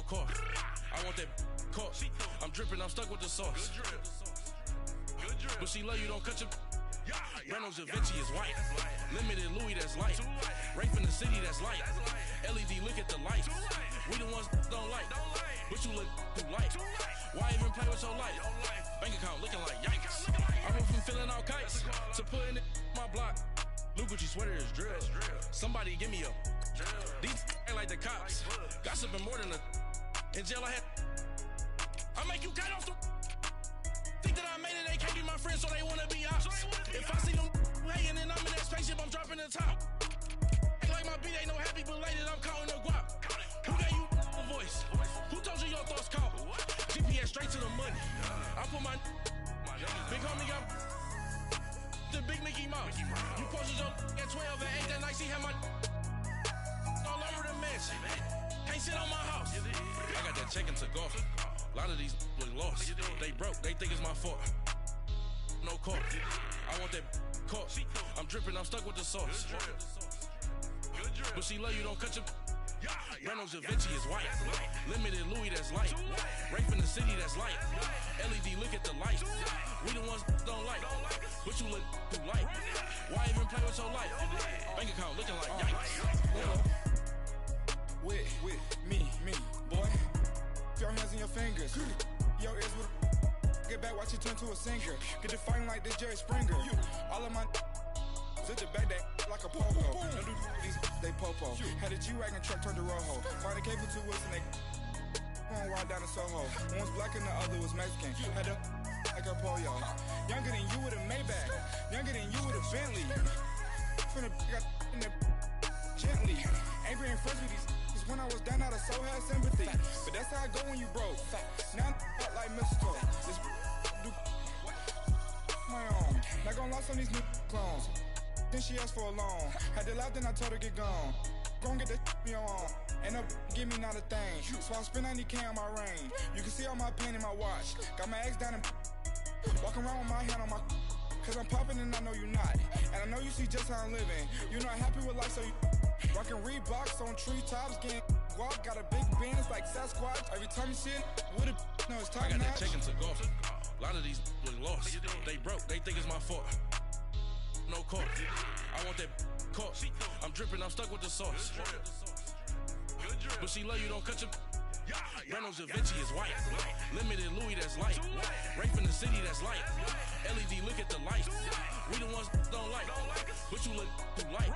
car. I want that caught. I'm dripping, I'm stuck with the sauce. Good drip. But she love you, don't cut your. Reynolds Da Vinci is white. Limited Louis, that's light. Rape in the city, that's light. LED, look at the lights. We the ones don't like. But you look too light. Why even play with your life? Bank account looking like yikes. I went from filling out kites to putting it my block. Blue Gucci sweater is drill. Somebody give me a. These ain't like the cops. Gossiping more than a. In jail I had. I make you cut off the. Think that I made it, they can't be my friends, so they wanna be ops. If I see them hating and I'm in that spaceship, I'm dropping the top. Ain't like my beat ain't no happy belated, I'm calling the guap. Who gave you a voice? Who told you your thoughts count? GPS straight to the money. I put my big homie got the big Mickey Mouse. You posted your at 12 and 8 that night, she had my all over the mansion. Can't sit on my house. I got that check into golf. A lot of these look lost. They broke, they think it's my fault. No call. I want that caught. I'm dripping, I'm stuck with the sauce. But she love you, don't cut your. Reynolds Da Vinci is white. Limited Louis, that's light. Rape in the city, that's light. LED, look at the lights. We the ones don't like. But you look too light. Why even play with your life? Bank account looking like yikes. With me, boy. Your hands and your fingers. Your ears with get back, watch you turn to a singer. Get to fighting like this Jerry Springer. All of my zit the back that like a popo. Don't do these, they popo. Had a G-Wagon truck turned to Rojo. Find a cable to us and they going wild down in Soho. One was black and the other was Mexican. Had a like a pollo. Younger than you with a Maybach. Younger than you with a Bentley. From the got in the gently. Ain't being friends with these. When I was down, I so had sympathy. But that's how I go when you broke. Now I'm like mistletoe. This do my own. Not gonna lost on these new clones. Then she asked for a loan. Had to laugh, then I told her get gone. Gon' get that me on. Ain't no give me not a thing. So I spend 90K on my range. You can see all my pain in my watch. Got my ex down and walking around with my hand on my. Cause I'm popping and I know you not. And I know you see just how I'm living. You're not happy with life, so you. Rockin' Reeboks on treetops, getting guap, got a big band, it's like Sasquatch. Every time you see it, with it, no, it's top I got notch. that check into golf. A lot of these look lost. They broke, they think it's my fault. No call. I want that caught. I'm dripping, I'm stuck with the sauce. But she love you, don't cut your. Reynolds Da Vinci is white. Limited Louis, that's light. Rape in the city, that's light. LED, look at the lights. We the ones don't like. But you look too light.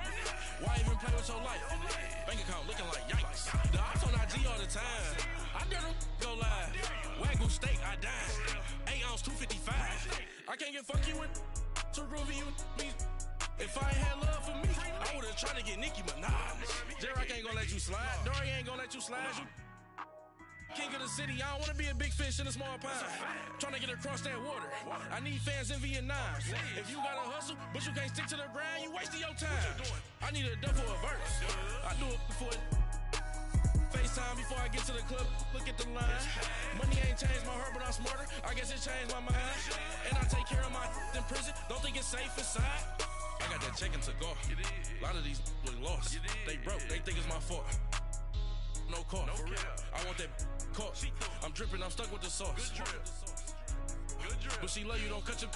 Why even play with your life? Bank account looking like yikes. The ops on IG all the time. I dare them go live. Wagyu steak, I dine. 8 ounce, 255. I can't get fuck you with too groovy you me. If I ain't had love for me, I would've tried to get Nicki Minaj. J-Rock ain't gonna let you slide. Dory ain't gonna let you slide. You king of the city, I don't wanna be a big fish in a small pond. Trying to get across that water. I need fans in Vietnam. If you gotta hustle, but you can't stick to the grind, you wasting your time. I need a double a verse. I do it before FaceTime before I get to the club. Look at the line. Money ain't changed my heart, but I'm smarter. I guess it changed my mind. And I take care of my in prison. Don't think it's safe inside. I got that check into golf. A lot of these look lost. They broke, they think it's my fault. No call. I want that caught. I'm dripping, I'm stuck with the sauce. But she love you, don't cut your.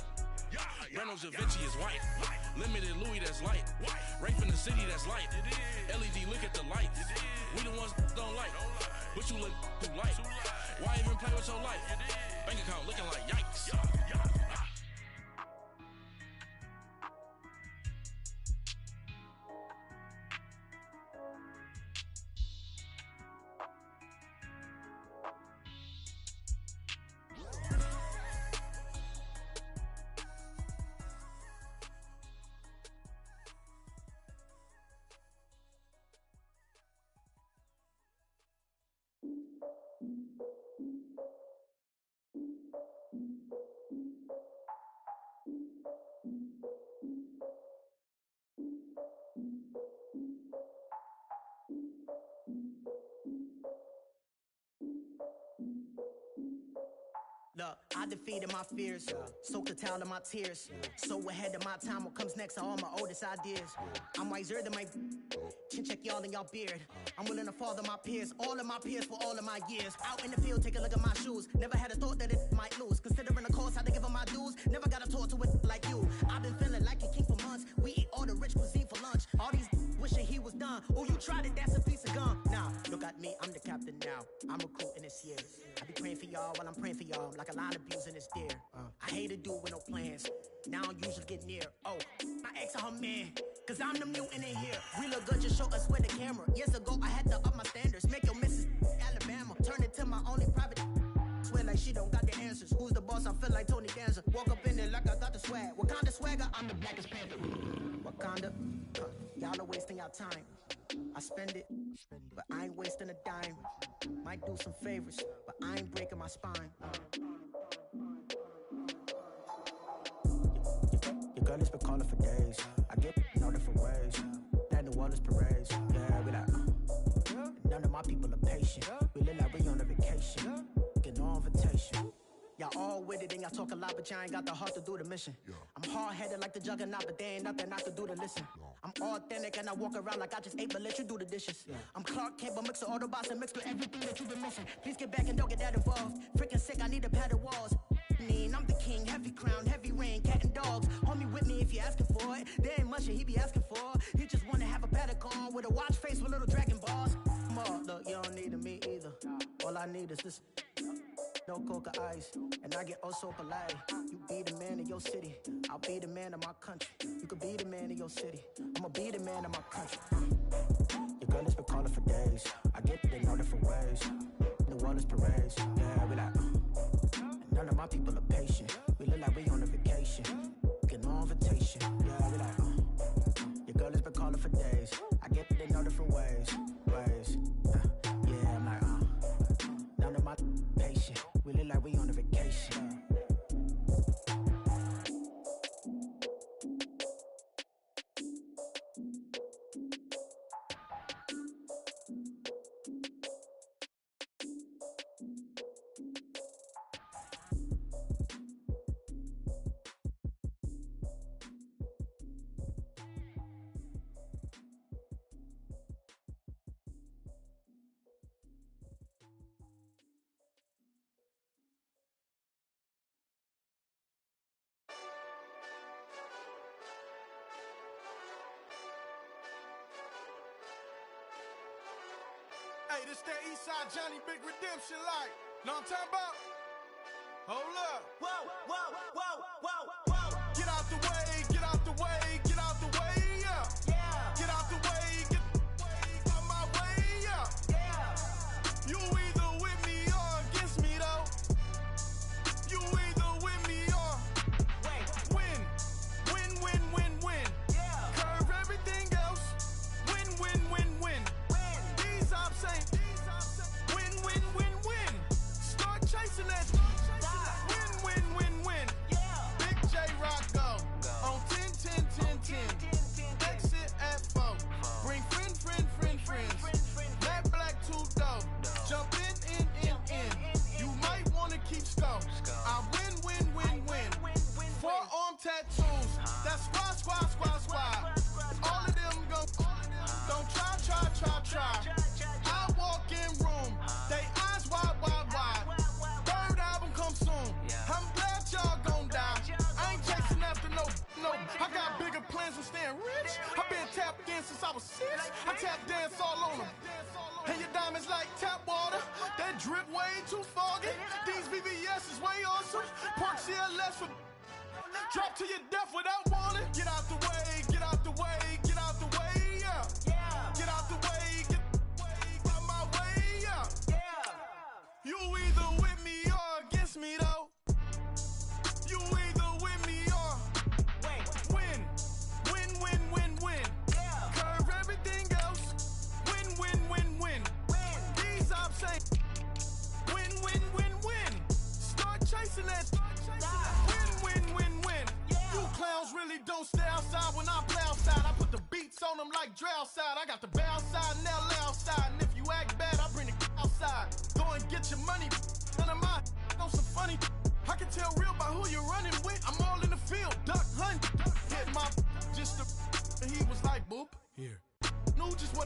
Reynolds Da Vinci is white. Limited Louis, that's light. Rape in the city, that's light. LED, look at the lights. We the ones don't like. But you look too light. Why even play with your life? Bank account looking like yikes. Look, I defeated my fears, soaked the towel in my tears. So ahead of my time, what comes next are all my oldest ideas. I'm wiser than my Chin check y'all in y'all beard. I'm willing to father my peers, all of my peers for all of my years. Out in the field, take a look at my shoes. Never had a thought that it might lose. Considering the cost, had to give them my dues. Never got to talk to it like you. I've been feeling like a king for months. We eat all the rich cuisine for lunch. All these wishing he was done. Oh, you tried it, that's a piece of gum. Now, look at me, I'm the captain now. I'm recruiting this year. I be praying for y'all while I'm praying for y'all. Like a line abusing this deer. I hate a dude with no plans. Now I usually get near. Oh, my ex and her man. Cause I'm the mutant in here. We look good, just show us with the camera. Years ago, I had to up my standards. Make your missus Alabama. Turn it to my only private. Swear like she don't got the answers. Who's the boss? I feel like Tony Danza. Walk up in there like I got the swag. Wakanda swagger, I'm the blackest panther. Wakanda, y'all are wasting your time. I spend it, but I ain't wasting a dime. Might do some favors, but I ain't breaking my spine. Your girl has been calling for days. I get in all different ways. That New Orleans parades. Yeah, we like, none of my people are patient. We live like we on a vacation. Get no invitation. Y'all all with it and y'all talk a lot, but y'all ain't got the heart to do the mission. I'm hard-headed like the juggernaut, but there ain't nothing I could do to listen. I'm authentic and I walk around like I just ate, but let you do the dishes. I'm Clark Kent, but mix the Autobots and mix with everything that you've been missing. Please get back and don't get that involved. Freaking sick, I need a padded walls. I'm the king, heavy crown, heavy rain, cat and dogs. Homie with me if you're asking for it. There ain't much that he be asking for. He just wanna have a paddock on with a watch face with little dragon balls. Look, you don't need me either. All I need is this. No coca ice, and I get oh so polite. You be the man of your city, I'll be the man of my country. You could be the man of your city, I'ma be the man of my country. Your girl has been calling for days. I get it in all different ways. New Orleans parades, yeah, we like. None of my people are patient. We look like we on a vacation. Get no invitation, yeah, we like. Your girl has been calling for days. I get it in all different ways. Yeah, I'm like, none of my patient. We look like we on a vacation. Hey, this that Eastside Johnny Big Redemption like. Know what I'm talking about? Hold up. Whoa, whoa, whoa, whoa, whoa. Get out the way, get out the way, get out the way, yeah. Get out the way, get out my way, yeah. You either with me or against me though. You either with me or win. Win. Curve everything else. Win. These ops ain't win. Start chasing that. Win. Big J Rock go on 10. Exit at 4. Bring friends. Matt Black 2 dope. Jump in. You might wanna keep scope. I win. Forearm tattoos. That's squad. All of them go. Don't try. I walk in room. They eyes wide. Third album come soon. I'm glad y'all gon' die. I ain't chasing after no. I got bigger plans than staying rich. I've been tapped in since I was 6. I tap dance all on them. And your diamonds like tap water. That drip way too foggy. These VVS is way awesome. Park CLS for drop to your death without warning. Get out the way, yeah. Get out the way, get out my way, yeah. You either with me or against me though. You either with me or win. Curve everything else. Win. These ops ain't win. Start chasing that. Win. You clowns really don't stay outside when I play outside. I put the beats on them like Dre outside. I got the bow side and LA outside. And if you act bad, I bring the outside. Go and get your money. None of my know some funny. I can tell real by who you're running with. I'm all in the field. Duck hunt. Hit my just the. And he was like, boop. Here. Knew just what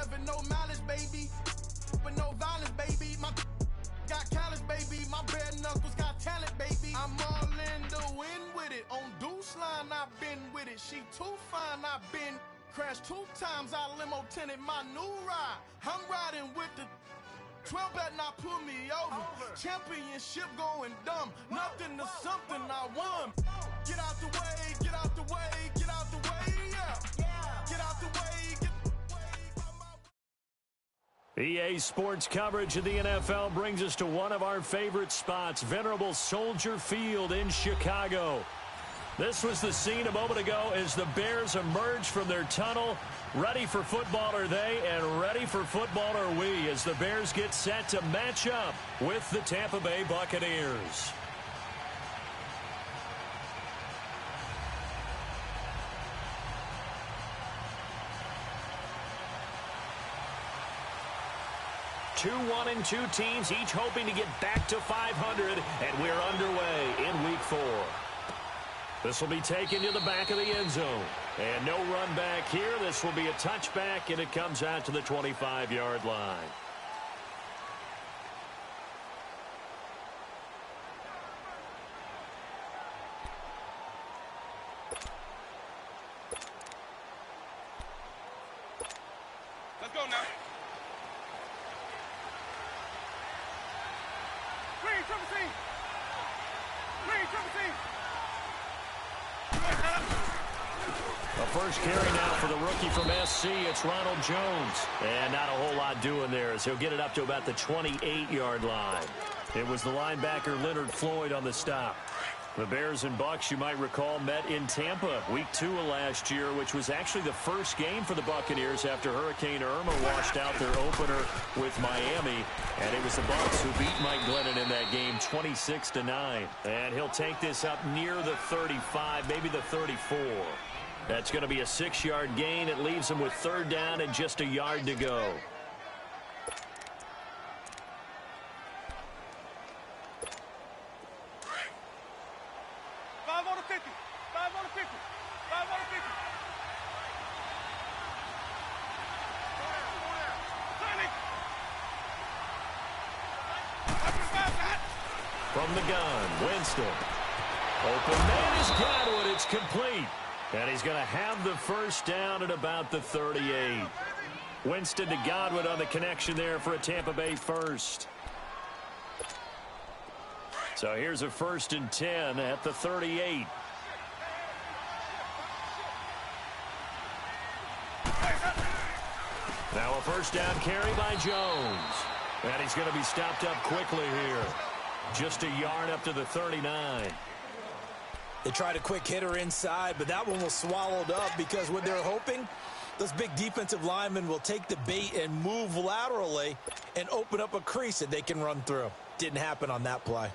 serving no mileage, baby. But no violence, baby. My got callous, baby. My bare knuckles got talent, baby. I'm all in the wind with it. On deuce line, I've been with it. She too fine, I've been crashed 2 times. I limo tinted my new ride. I'm riding with the 12 better not pull me over. Championship going dumb. Nothing to something I won. Get out the way, get out the way, get out the way, yeah. Get out the way, get EA Sports coverage of the NFL brings us to one of our favorite spots, venerable Soldier Field in Chicago. This was the scene a moment ago as the Bears emerged from their tunnel. Ready for football are they, and ready for football are we, as the Bears get set to match up with the Tampa Bay Buccaneers. Two 1-2 teams, each hoping to get back to 500, and we're underway in Week 4. This will be taken to the back of the end zone. And no run back here. This will be a touchback, and it comes out to the 25-yard line. Let's go now. Green, triple C. Green, triple C. A first carry now for the rookie from SC. It's Ronald Jones. And not a whole lot doing there as he'll get it up to about the 28-yard line. It was the linebacker Leonard Floyd on the stop. The Bears and Bucs, you might recall, met in Tampa Week 2 of last year, which was actually the first game for the Buccaneers after Hurricane Irma washed out their opener with Miami. And it was the Bucs who beat Mike Glennon in that game 26-9. And he'll take this up near the 35, maybe the 34. That's going to be a 6-yard gain. It leaves him with 3rd down and just a yard to go. From the gun, Winston. Open man is Godwin. It's complete. And he's going to have the first down at about the 38. Winston to Godwin on the connection there for a Tampa Bay first. So here's a 1st and 10 at the 38. Now a first down carry by Jones. And he's going to be stopped up quickly here. Just a yard up to the 39. They tried a quick hitter inside, but that one was swallowed up because what they're hoping, those big defensive linemen will take the bait and move laterally and open up a crease that they can run through. Didn't happen on that play.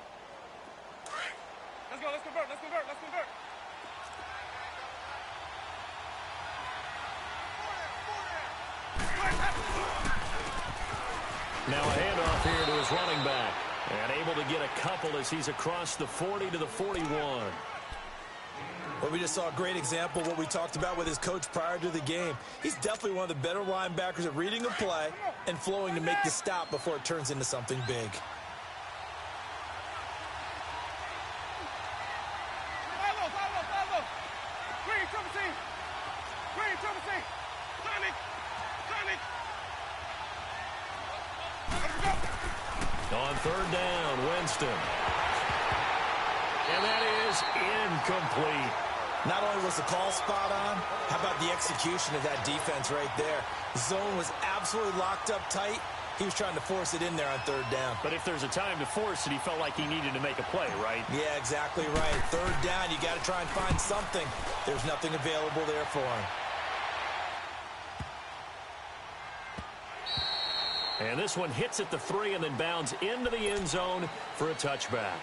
Let's go, let's convert, let's convert, let's convert. Now a handoff here to his running back. And able to get a couple as he's across the 40 to the 41. Well, we just saw a great example of what we talked about with his coach prior to the game. He's definitely one of the better linebackers at reading a play and flowing to make the stop before it turns into something big. On 3rd down, Winston. And that is incomplete. Not only was the call spot on, how about the execution of that defense right there? The zone was absolutely locked up tight. He was trying to force it in there on 3rd down. But if there's a time to force it, he felt like he needed to make a play, right? Yeah, exactly right. 3rd down, you got to try and find something. There's nothing available there for him. And this one hits at the 3 and then bounds into the end zone for a touchback.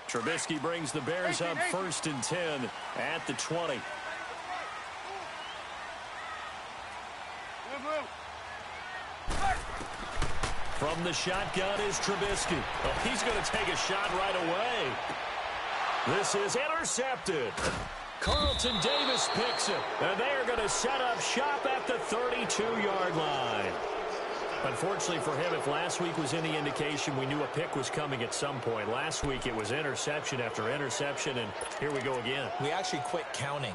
Trubisky brings the Bears up 1st and 10 at the 20. From the shotgun is Trubisky. Oh, he's going to take a shot right away. This is intercepted. Carlton Davis picks it, and they're going to set up shop at the 32-yard line. Unfortunately for him, if last week was any indication, we knew a pick was coming at some point. Last week it was interception after interception, and here we go again. We actually quit counting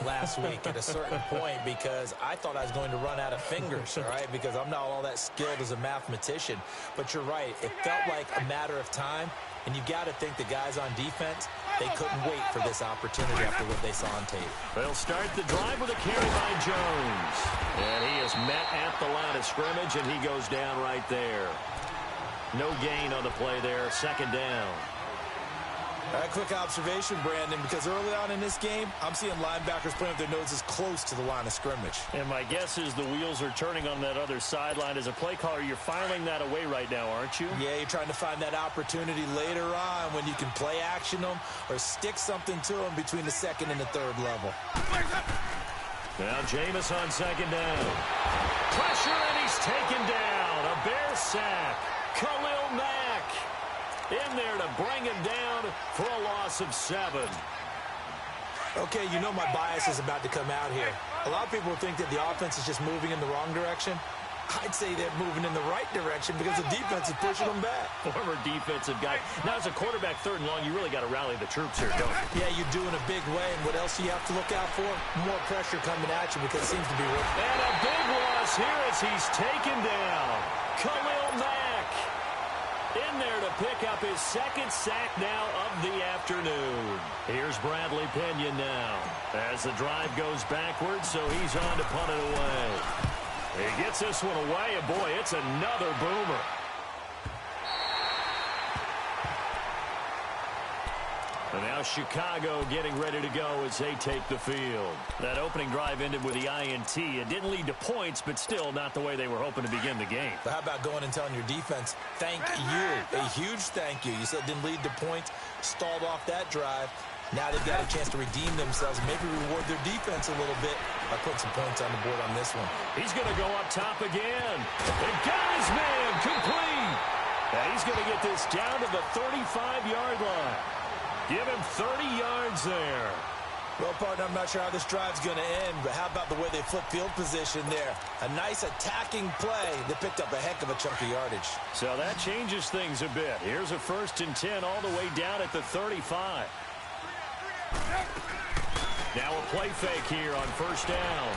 last week at a certain point because I thought I was going to run out of fingers, all right, because I'm not all that skilled as a mathematician. But you're right. It felt like a matter of time, and you got to think the guys on defense, they couldn't wait for this opportunity after what they saw on tape. They'll start the drive with a carry by Jones. And he is met at the line of scrimmage, and he goes down right there. No gain on the play there. Second down. A quick observation, Brandon, because early on in this game, I'm seeing linebackers putting up their noses close to the line of scrimmage. And my guess is the wheels are turning on that other sideline. As a play caller, you're filing that away right now, aren't you? Yeah, you're trying to find that opportunity later on when you can play action them or stick something to them between the second and the third level. Now Jameis on second down. Pressure, and he's taken down. A Bear sack. Khalil Mack in there to bring him down for a loss of 7. Okay, you know my bias is about to come out here. A lot of people think that the offense is just moving in the wrong direction. I'd say they're moving in the right direction because the defense is pushing them back. Former defensive guy. Now, as a quarterback, third and long, you really got to rally the troops here, don't you? Yeah, you do in a big way. And what else do you have to look out for? More pressure coming at you because it seems to be working. And a big loss here as he's taken down. Khalil Mack in there to pick up his second sack now of the afternoon. Here's Bradley Pinion now as the drive goes backwards, so he's on to punt it away. He gets this one away, and boy, it's another boomer. And now Chicago getting ready to go as they take the field. That opening drive ended with the INT. It didn't lead to points, but still not the way they were hoping to begin the game. But how about going and telling your defense, thank you, a huge thank you. You said it didn't lead to points, stalled off that drive. Now they've got a chance to redeem themselves and maybe reward their defense a little bit by putting some points on the board on this one. He's going to go up top again. And got his man complete. And he's going to get this down to the 35-yard line. Give him 30 yards there. Well, partner, I'm not sure how this drive's going to end, but how about the way they flip field position there? A nice attacking play that picked up a heck of a chunk of yardage. So that changes things a bit. Here's a 1st and 10 all the way down at the 35. Now a play fake here on 1st down.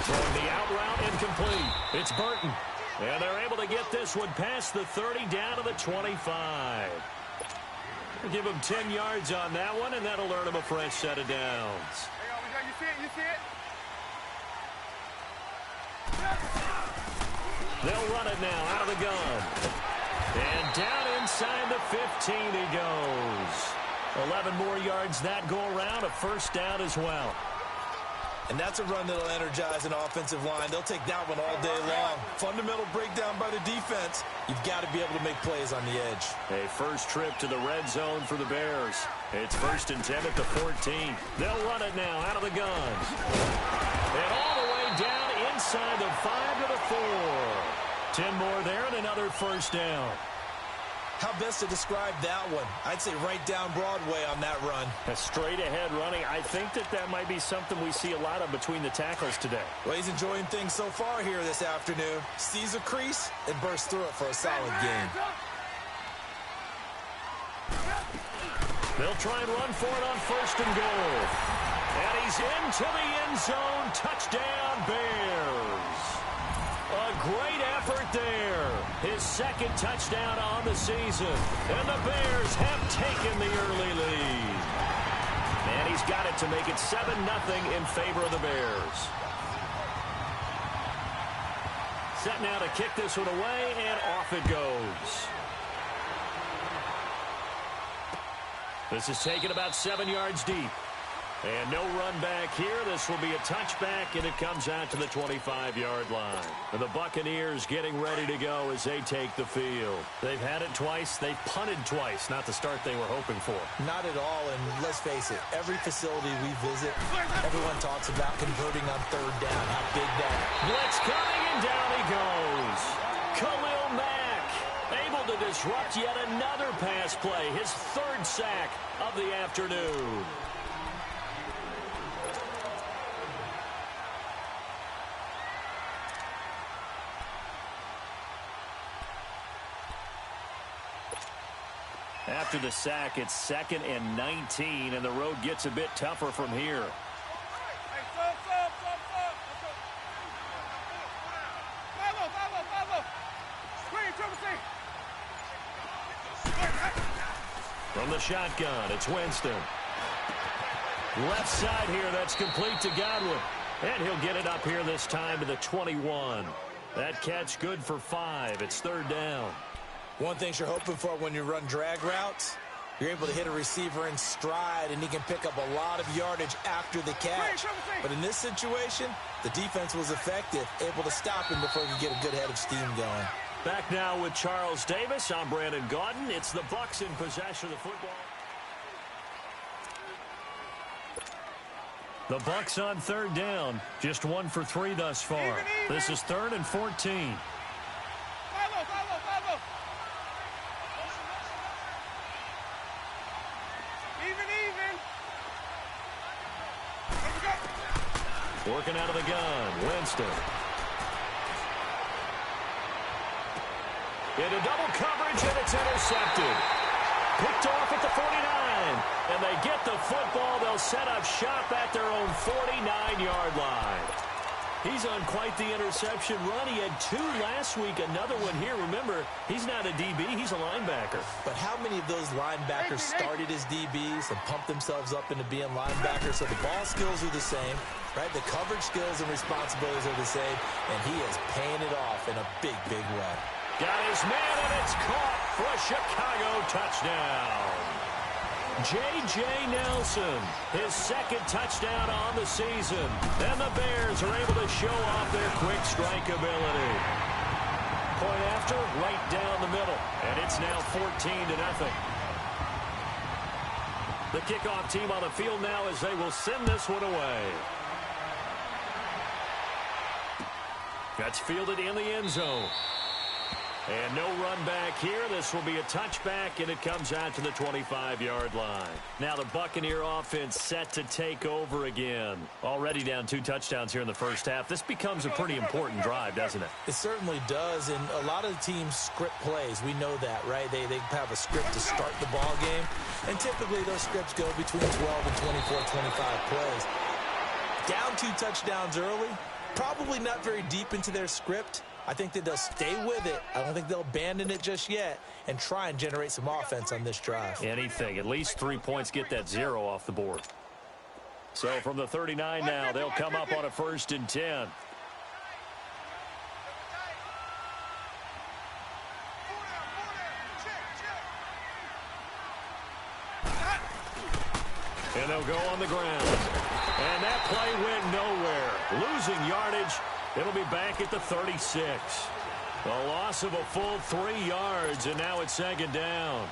Throwing the out route incomplete. It's Burton. And they're able to get this one past the 30 down to the 25. Give him 10 yards on that one, and that'll earn him a fresh set of downs. You see it? You see it? They'll run it now out of the gun. And down inside the 15 he goes. 11 more yards that go around, a 1st down as well. And that's a run that'll energize an offensive line. They'll take that one all day long. Fundamental breakdown by the defense. You've got to be able to make plays on the edge. A first trip to the red zone for the Bears. It's 1st and 10 at the 14. They'll run it now out of the gun. And all the way down inside the 5 to the 4. 10 more there and another 1st down. How best to describe that one? I'd say right down Broadway on that run. A straight-ahead running. I think that might be something we see a lot of between the tackles today. Well, he's enjoying things so far here this afternoon. Sees a crease and bursts through it for a solid game. They'll try and run for it on 1st and goal. And he's into the end zone. Touchdown, Bears. A great effort there. His 2nd touchdown on the season. And the Bears have taken the early lead. And he's got it to make it 7-0 in favor of the Bears. Set now to kick this one away, and off it goes. This is taken about 7 yards deep. And no run back here. This will be a touchback, and it comes out to the 25-yard line. And the Buccaneers getting ready to go as they take the field. They've had it twice. They've punted twice. Not the start they were hoping for. Not at all, and let's face it, every facility we visit, everyone talks about converting on 3rd down, how big that is. Blitz coming, and down he goes. Khalil Mack able to disrupt yet another pass play, his third sack of the afternoon. After the sack, it's 2nd and 19, and the road gets a bit tougher from here. From the shotgun, it's Winston. Left side here, that's complete to Godwin. And he'll get it up here this time to the 21. That catch good for 5. It's 3rd down. One thing you're hoping for when you run drag routes, you're able to hit a receiver in stride, and he can pick up a lot of yardage after the catch. But in this situation, the defense was effective, able to stop him before he could get a good head of steam going. Back now with Charles Davis. I'm Brandon Gaudin. It's the Bucs in possession of the football. The Bucs on 3rd down. Just 1 for 3 thus far. This is 3rd and 14. Working out of the gun, Winston. Into double coverage, and it's intercepted. Picked off at the 49. And they get the football. They'll set up shop at their own 49-yard line. He's on quite the interception run. He had 2 last week, another one here. Remember, he's not a DB, he's a linebacker. But how many of those linebackers started as DBs and pumped themselves up into being linebackers? So the ball skills are the same, right? The coverage skills and responsibilities are the same, and he is paying it off in a big, big way. Got his man, and it's caught for a Chicago touchdown. J.J. Nelson, his 2nd touchdown on the season. And the Bears are able to show off their quick strike ability. Point after, right down the middle. And it's now 14-0. The kickoff team on the field now as they will send this one away. That's fielded in the end zone. And no run back here. This will be a touchback, and it comes out to the 25-yard line. Now the Buccaneer offense set to take over again. Already down 2 touchdowns here in the first half. This becomes a pretty important drive, doesn't it? It certainly does, and a lot of the teams script plays. We know that, right? They have a script to start the ball game, and typically those scripts go between 12 and 24, 25 plays. Down 2 touchdowns early, probably not very deep into their script. I think that they'll stay with it. I don't think they'll abandon it just yet and try and generate some offense on this drive. Anything. At least 3 points, get that 0 off the board. So from the 39 now, they'll come up on a 1st and 10. And they'll go on the ground. And that play went nowhere. Losing yardage. It'll be back at the 36. A loss of a full 3 yards, and now it's 2nd down.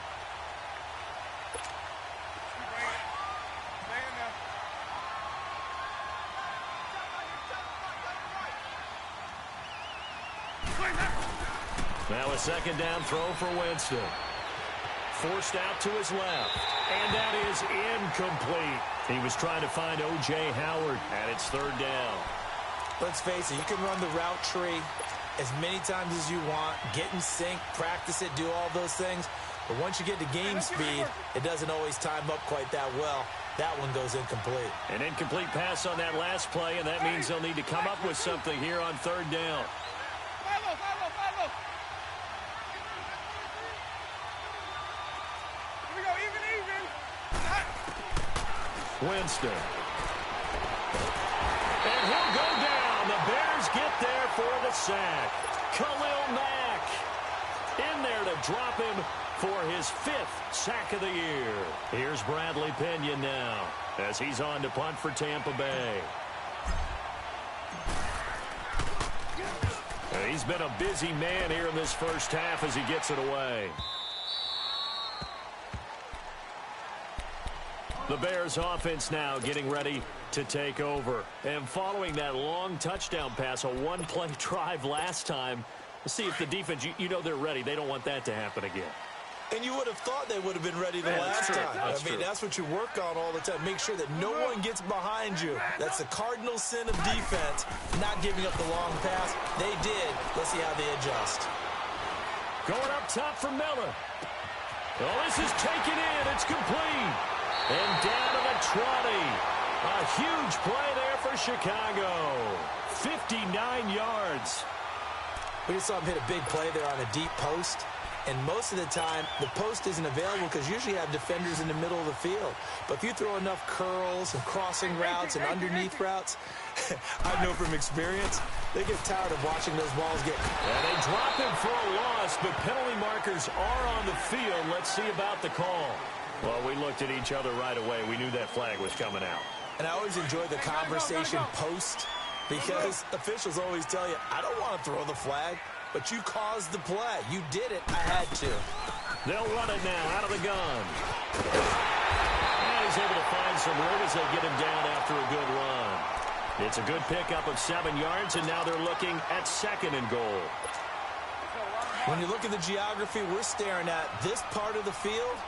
Now a 2nd down throw for Winston. Forced out to his left, and that is incomplete. He was trying to find O.J. Howard, and it's 3rd down. Let's face it, you can run the route tree as many times as you want, get in sync, practice it, do all those things. But once you get to game speed, it doesn't always time up quite that well. That one goes incomplete. An incomplete pass on that last play, and that means they'll need to come up with something here on 3rd down. Here we go, even. Winston. And he'll go down. The Bears get there for the sack. Khalil Mack in there to drop him for his 5th sack of the year. Here's Bradley Pinion now as he's on to punt for Tampa Bay. He's been a busy man here in this first half as he gets it away. The Bears offense now getting ready to take over. And following that long touchdown pass, a 1-play drive last time, See if the defense, you know they're ready. They don't want that to happen again. And you would have thought they would have been ready the last time. That's what you work on all the time. Make sure that no one gets behind you. That's the cardinal sin of defense, not giving up the long pass. They did. Let's see how they adjust. Going up top for Miller. Oh, this is taken in. It's complete. And down to the 20. A huge play there for Chicago. 59 yards. We just saw him hit a big play there on a deep post. And most of the time, the post isn't available because usually you have defenders in the middle of the field. But if you throw enough curls and crossing routes and underneath routes, I know from experience, they get tired of watching those balls get. And they drop him for a loss, but penalty markers are on the field. Let's see about the call. Well, we looked at each other right away. We knew that flag was coming out. And I always enjoy the conversation post because officials always tell you, I don't want to throw the flag. But you caused the play. You did it. I had to. They'll run it now out of the gun. And he's able to find some room as they get him down after a good run. It's a good pickup of 7 yards, and now they're looking at 2nd and goal. When you look at the geography we're staring at, this part of the field,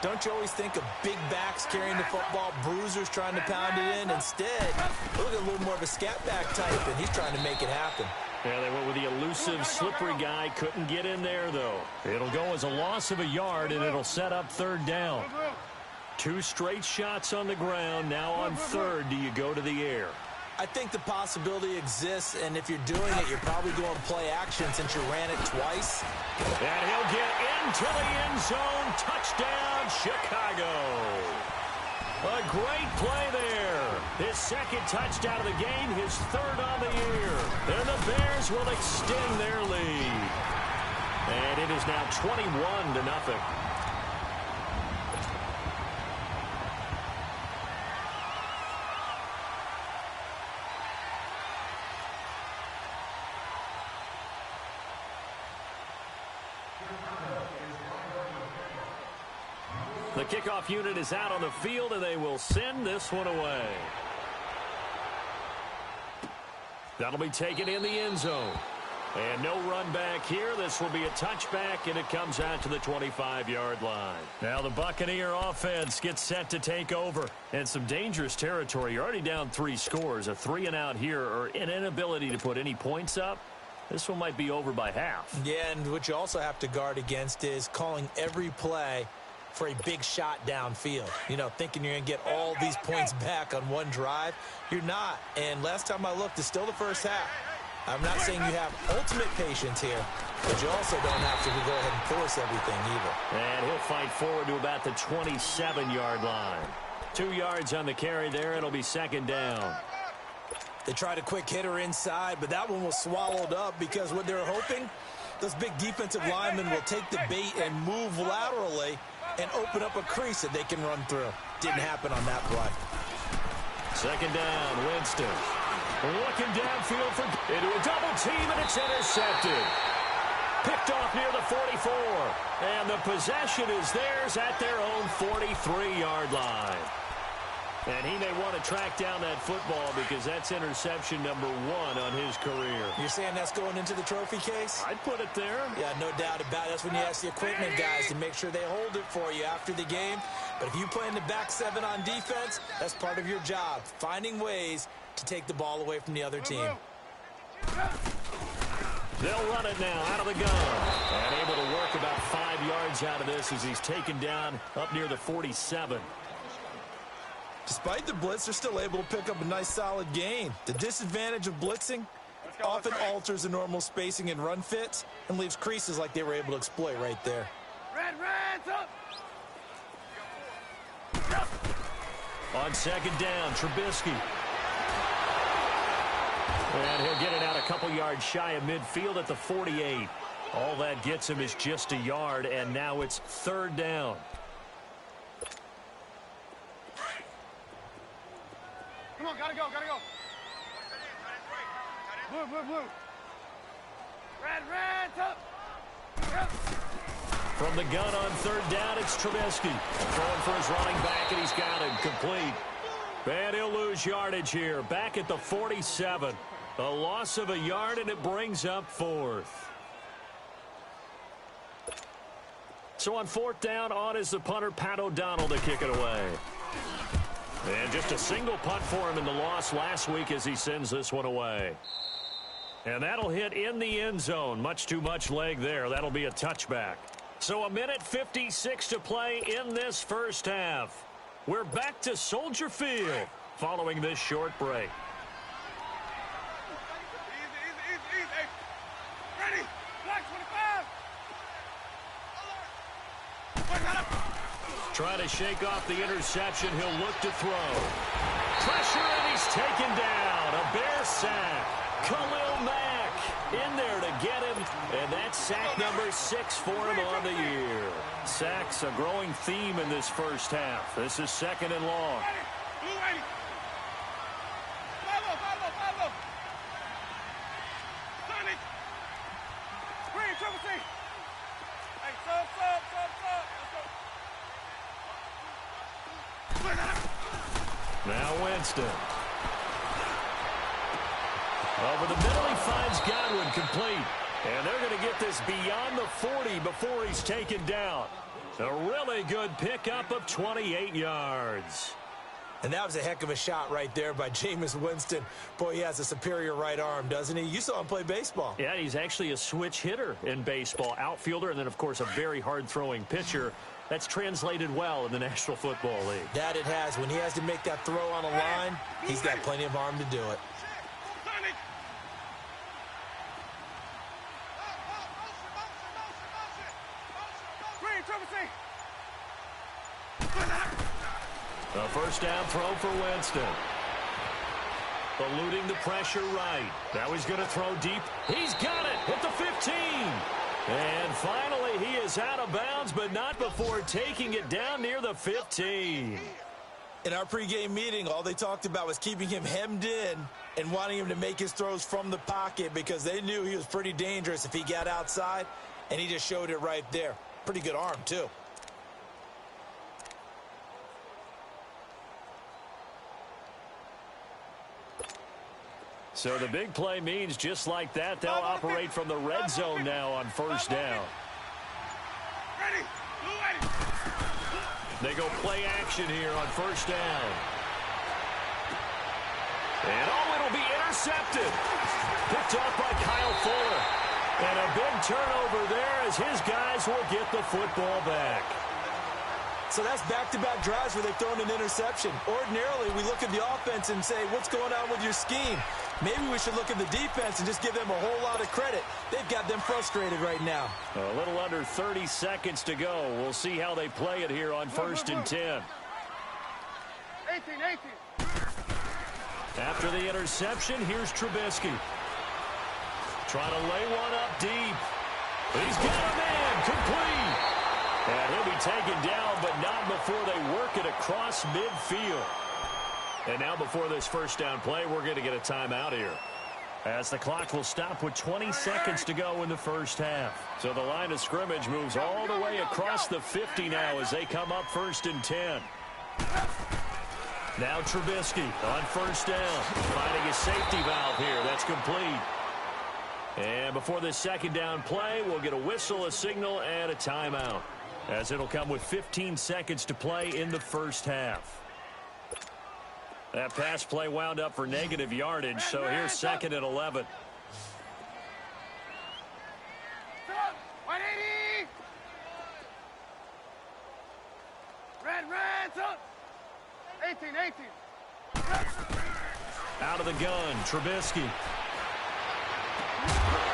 don't you always think of big backs carrying the football, bruisers trying to pound it in? Instead, look at a little more of a scat back type, and he's trying to make it happen. Yeah, they went with the elusive, slippery guy. Couldn't get in there, though. It'll go as a loss of a yard, and it'll set up 3rd down. 2 straight shots on the ground. Now on 3rd, do you go to the air? I think the possibility exists, and if you're doing it, you're probably going play action since you ran it twice. And he'll get into the end zone. Touchdown, Chicago. A great play there. His 2nd touchdown of the game, his 3rd on the year. And the Bears will extend their lead. And it is now 21-0. The kickoff unit is out on the field, and they will send this one away. That'll be taken in the end zone. And no run back here. This will be a touchback, and it comes out to the 25-yard line. Now the Buccaneer offense gets set to take over. And some dangerous territory. You're already down 3 scores. A 3-and-out here, or an inability to put any points up. This one might be over by half. Yeah, and what you also have to guard against is calling every play for a big shot downfield. You know, thinking you're going to get all these points back on one drive. You're not. And last time I looked, it's still the first half. I'm not saying you have ultimate patience here, but you also don't have to go ahead and force everything either. And he'll fight forward to about the 27-yard line. 2 yards on the carry there. It'll be 2nd down. They tried a quick hitter inside, but that one was swallowed up because what they're hoping, those big defensive linemen will take the bait and move laterally and open up a crease that they can run through. Didn't happen on that play. 2nd down, Winston. Looking downfield into a double team, and it's intercepted. Picked off near the 44. And the possession is theirs at their own 43-yard line. And he may want to track down that football because that's interception number 1 on his career. You're saying that's going into the trophy case? I'd put it there. Yeah, no doubt about it. That's when you ask the equipment guys to make sure they hold it for you after the game. But if you play in the back 7 on defense, that's part of your job, finding ways to take the ball away from the other team. They'll run it now out of the gun. And able to work about 5 yards out of this as he's taken down up near the 47. Despite the blitz, they're still able to pick up a nice solid gain. The disadvantage of blitzing often alters the normal spacing and run fits and leaves creases like they were able to exploit right there. Reds up! On 2nd down, Trubisky. And he'll get it out a couple yards shy of midfield at the 48. All that gets him is just a yard, and now it's 3rd down. Come on, gotta go. Blue. Reds up! From the gun on 3rd down, it's Trubisky. Throwing for his running back, and he's got him complete. And he'll lose yardage here. Back at the 47. A loss of a yard, and it brings up 4th. So on fourth down, on is the punter, Pat O'Donnell, to kick it away. And just a single punt for him in the loss last week as he sends this one away. And that'll hit in the end zone. Much too much leg there. That'll be a touchback. So a minute 56 to play in this first half. We're back to Soldier Field following this short break. Easy. Ready. Black 25. Trying to shake off the interception. He'll look to throw. Pressure, and he's taken down. A Bear sack. Khalil Mack in there to get him. And that's sack number 6 for him on the year. Sacks a growing theme in this first half. This is second and long. Follow. Sonic. Green, triple C. Hey, sub. Now Winston. Over the middle, he finds Godwin complete. And they're going to get this beyond the 40 before he's taken down. A really good pickup of 28 yards. And that was a heck of a shot right there by Jameis Winston. Boy, he has a superior right arm, doesn't he? You saw him play baseball. Yeah, he's actually a switch hitter in baseball. Outfielder, and then, of course, a very hard-throwing pitcher. That's translated well in the National Football League. That it has. When he has to make that throw on a line, he's got plenty of arm to do it. A first down throw for Winston. Eluding the pressure right. Now he's going to throw deep. He's got it at the 15. And finally, he is out of bounds, but not before taking it down near the 15. In our pregame meeting, all they talked about was keeping him hemmed in and wanting him to make his throws from the pocket because they knew he was pretty dangerous if he got outside, and he just showed it right there. Pretty good arm, too. So the big play means just like that, they'll operate from the red zone now on first down. They go play action here on first down. And it'll be intercepted. Picked off by Kyle Fuller. And a big turnover there as his guys will get the football back. So that's back-to-back drives where they've thrown an interception. Ordinarily, we look at the offense and say, what's going on with your scheme? Maybe we should look at the defense and just give them a whole lot of credit. They've got them frustrated right now. A little under 30 seconds to go. We'll see how they play it here on first and 10. 18. After the interception, here's Trubisky. Trying to lay one up deep. He's got a man complete. And he'll be taken down, but not before they work it across midfield. And now before this first down play, we're going to get a timeout here, as the clock will stop with 20 seconds to go in the first half. So the line of scrimmage moves all the way across the 50 now as they come up first and 10. Now Trubisky on first down, finding his safety valve here. That's complete. And before this second down play, we'll get a whistle, a signal, and a timeout, as it'll come with 15 seconds to play in the first half. That pass play wound up for negative yardage, so here's second and 11. 180. Red, up. 18. Out of the gun, Trubisky.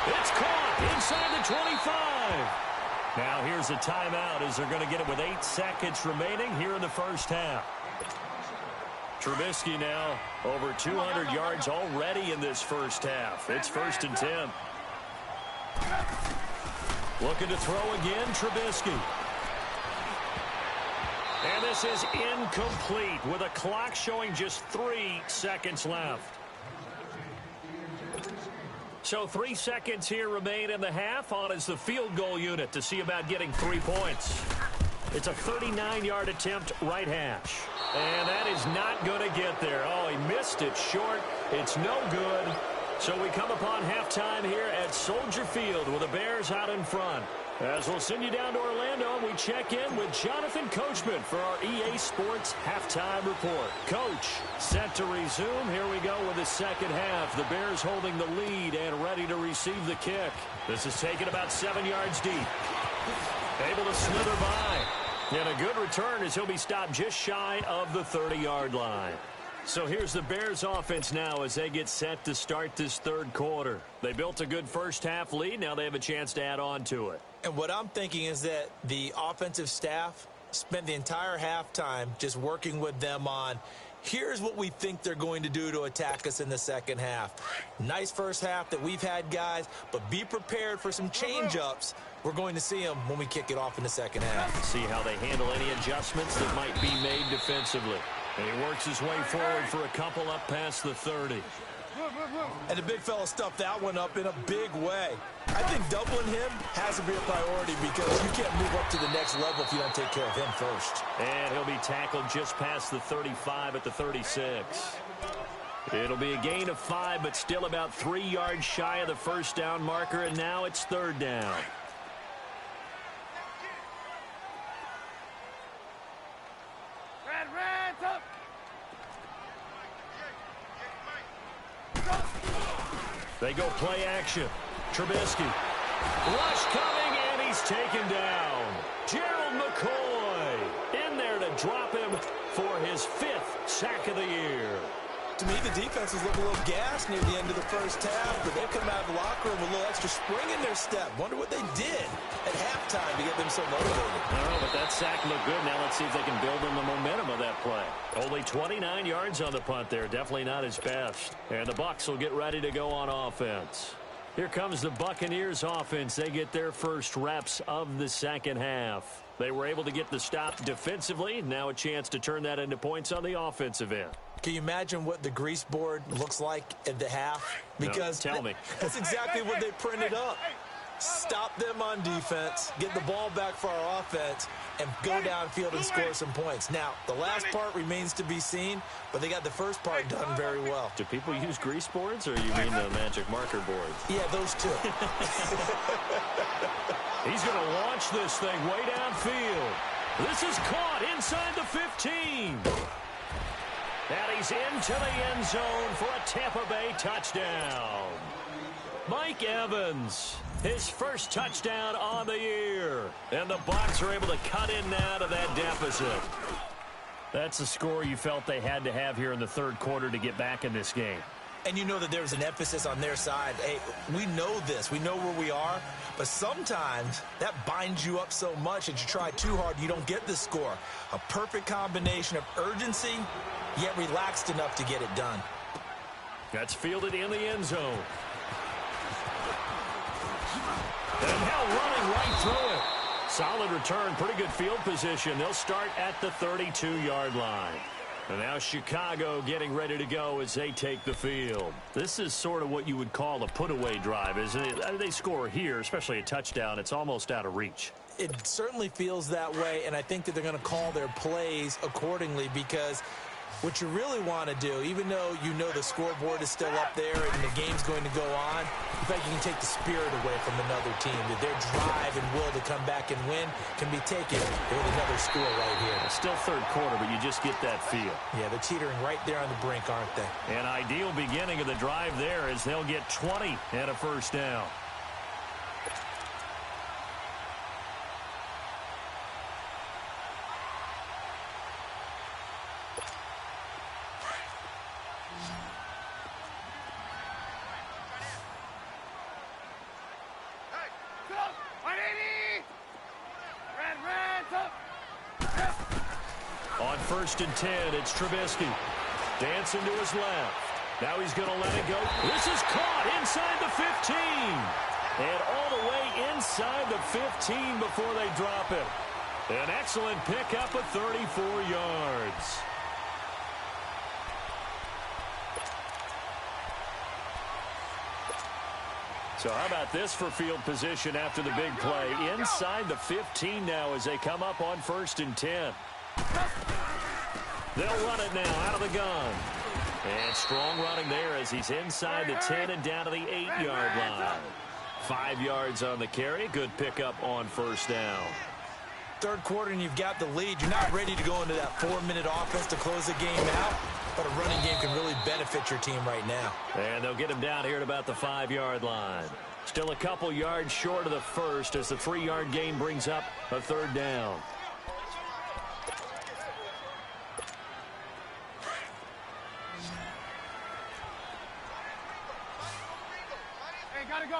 It's caught inside the 25. Now here's a timeout as they're going to get it with 8 seconds remaining here in the first half. Trubisky now over 200 yards already in this first half. It's first and 10. Looking to throw again, Trubisky. And this is incomplete with a clock showing just 3 seconds left. So 3 seconds here remain in the half. On is the field goal unit to see about getting 3 points. It's a 39-yard attempt right hash. And that is not going to get there. Oh, he missed it short. It's no good. So we come upon halftime here at Soldier Field with the Bears out in front. As we'll send you down to Orlando, and we check in with Jonathan Coachman for our EA Sports Halftime Report. Coach, set to resume. Here we go with the second half. The Bears holding the lead and ready to receive the kick. This is taken about 7 yards deep. Able to slither by. And a good return as he'll be stopped just shy of the 30-yard line. So here's the Bears offense now as they get set to start this third quarter. They built a good first half lead. Now they have a chance to add on to it. And what I'm thinking is that the offensive staff spent the entire halftime just working with them on, here's what we think they're going to do to attack us in the second half. Nice first half that we've had, guys, but be prepared for some change-ups. We're going to see them when we kick it off in the second half. See how they handle any adjustments that might be made defensively. And he works his way forward for a couple up past the 30. And the big fella stuffed that one up in a big way. I think doubling him has to be a priority because you can't move up to the next level if you don't take care of him first. And he'll be tackled just past the 35 at the 36. It'll be a gain of 5, but still about 3 yards shy of the first down marker, and now it's third down. They go play action. Trubisky. Rush coming, and he's taken down. Gerald McCoy in there to drop him for his 5th sack of the year. To me, the defense was looking a little gassed near the end of the first half, but they come out of the locker room with a little extra spring in their step. Wonder what they did at halftime to get them so motivated. I don't know, but that sack looked good. Now let's see if they can build on the momentum of that play. Only 29 yards on the punt there. Definitely not his best. And the Bucs will get ready to go on offense. Here comes the Buccaneers offense. They get their first reps of the second half. They were able to get the stop defensively. Now a chance to turn that into points on the offensive end. Can you imagine what the grease board looks like at the half? Because no, tell me. That's exactly what they printed up. Stop them on defense, get the ball back for our offense, and go downfield and score some points. Now, the last part remains to be seen, but they got the first part done very well. Do people use grease boards, or you mean the magic marker boards? Yeah, those two. He's going to launch this thing way downfield. This is caught inside the 15. And he's into the end zone for a Tampa Bay touchdown. Mike Evans, his first touchdown on the year. And the Bucs are able to cut in now to that deficit. That's the score you felt they had to have here in the third quarter to get back in this game. And you know that there's an emphasis on their side. Hey, we know this. We know where we are. But sometimes that binds you up so much that you try too hard, you don't get the score. A perfect combination of urgency, yet relaxed enough to get it done. That's fielded in the end zone. And now running right through it. Solid return, pretty good field position. They'll start at the 32-yard line. And now Chicago getting ready to go as they take the field. This is sort of what you would call a put-away drive, isn't it? They score here, especially a touchdown. It's almost out of reach. It certainly feels that way, and I think that they're going to call their plays accordingly because what you really want to do, even though you know the scoreboard is still up there and the game's going to go on, in fact, you can take the spirit away from another team. That their drive and will to come back and win can be taken with another score right here. It's still third quarter, but you just get that feel. Yeah, they're teetering right there on the brink, aren't they? An ideal beginning of the drive there as they'll get 20 and a first down. On 1st and 10, it's Trubisky. Dancing to his left. Now he's going to let it go. This is caught inside the 15. And all the way inside the 15 before they drop it. An excellent pickup of 34 yards. So how about this for field position after the big play? Inside the 15 now as they come up on 1st and 10. They'll run it now out of the gun. And strong running there as he's inside the 10 and down to the 8-yard line. 5 yards on the carry. Good pickup on first down. Third quarter and you've got the lead. You're not ready to go into that 4-minute offense to close the game out, but a running game can really benefit your team right now. And they'll get him down here at about the 5-yard line. Still a couple yards short of the first as the 3-yard gain brings up a third down.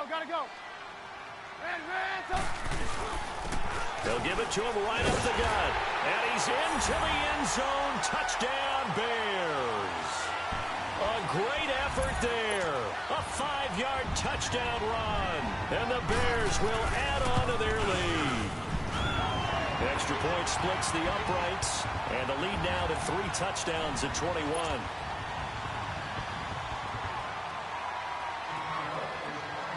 Gotta go. They'll give it to him right up the gut. And he's into the end zone. Touchdown, Bears. A great effort there. A 5-yard touchdown run. And the Bears will add on to their lead. Extra point splits the uprights. And the lead now to 3 touchdowns at 21.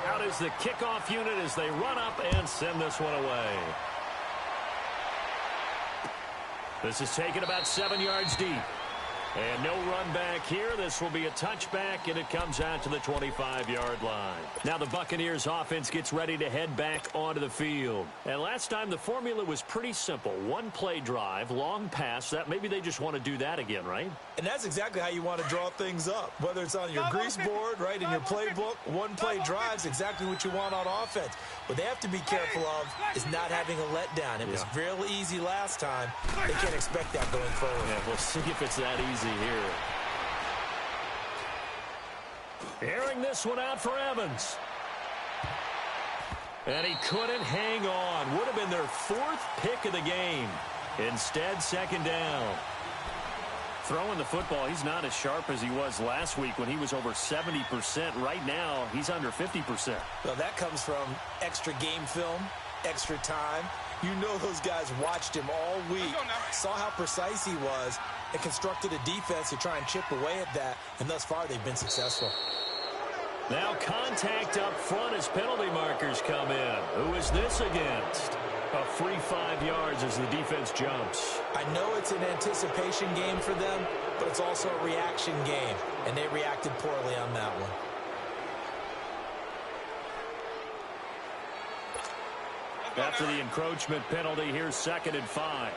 Out is the kickoff unit as they run up and send this one away. This is taken about 7 yards deep. And no run back here. This will be a touchback, and it comes out to the 25-yard line. Now the Buccaneers offense gets ready to head back onto the field. And last time the formula was pretty simple. 1-play drive, long pass. That maybe they just want to do that again, right? And that's exactly how you want to draw things up. Whether it's on your grease board, right, in your playbook, 1-play drive is exactly what you want on offense. What they have to be careful of is not having a letdown. It was real easy last time. They can't expect that going forward. Yeah, we'll see if it's that easy here. Airing this one out for Evans. And he couldn't hang on. Would have been their 4th pick of the game. Instead, second down. Throwing the football, he's not as sharp as he was last week when he was over 70%. Right now, he's under 50%. Well, that comes from extra game film, extra time. You know those guys watched him all week, saw how precise he was, and constructed a defense to try and chip away at that, and thus far they've been successful. Now contact up front as penalty markers come in. Who is this against? A free 5 yards as the defense jumps. I know it's an anticipation game for them, but it's also a reaction game, and they reacted poorly on that one. After the encroachment penalty, here's 2nd and 5.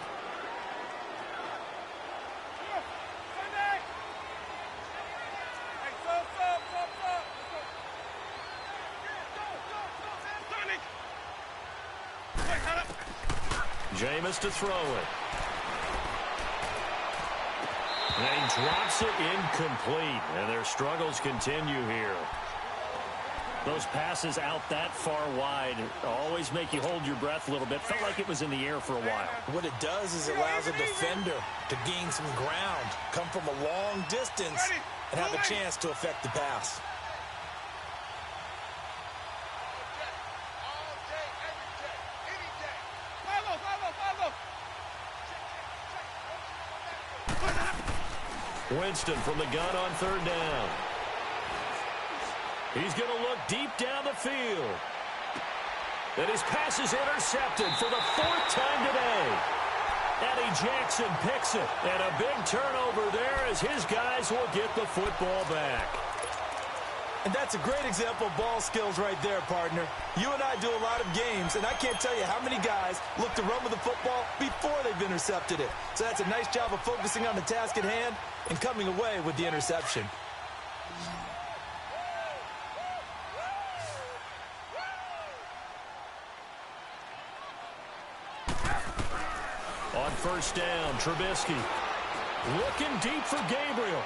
Jameis to throw it. And he drops it incomplete. And their struggles continue here. Those passes out that far wide always make you hold your breath a little bit. Felt like it was in the air for a while. What it does is it allows a defender to gain some ground, come from a long distance, and have a chance to affect the pass. Winston from the gun on 3rd down. He's going to look deep down the field. And his pass is intercepted for the 4th time today. Eddie Jackson picks it. And a big turnover there as his guys will get the football back. And that's a great example of ball skills right there, partner. You and I do a lot of games, and I can't tell you how many guys look to run with the football before they've intercepted it. So that's a nice job of focusing on the task at hand and coming away with the interception. On 1st down, Trubisky looking deep for Gabriel.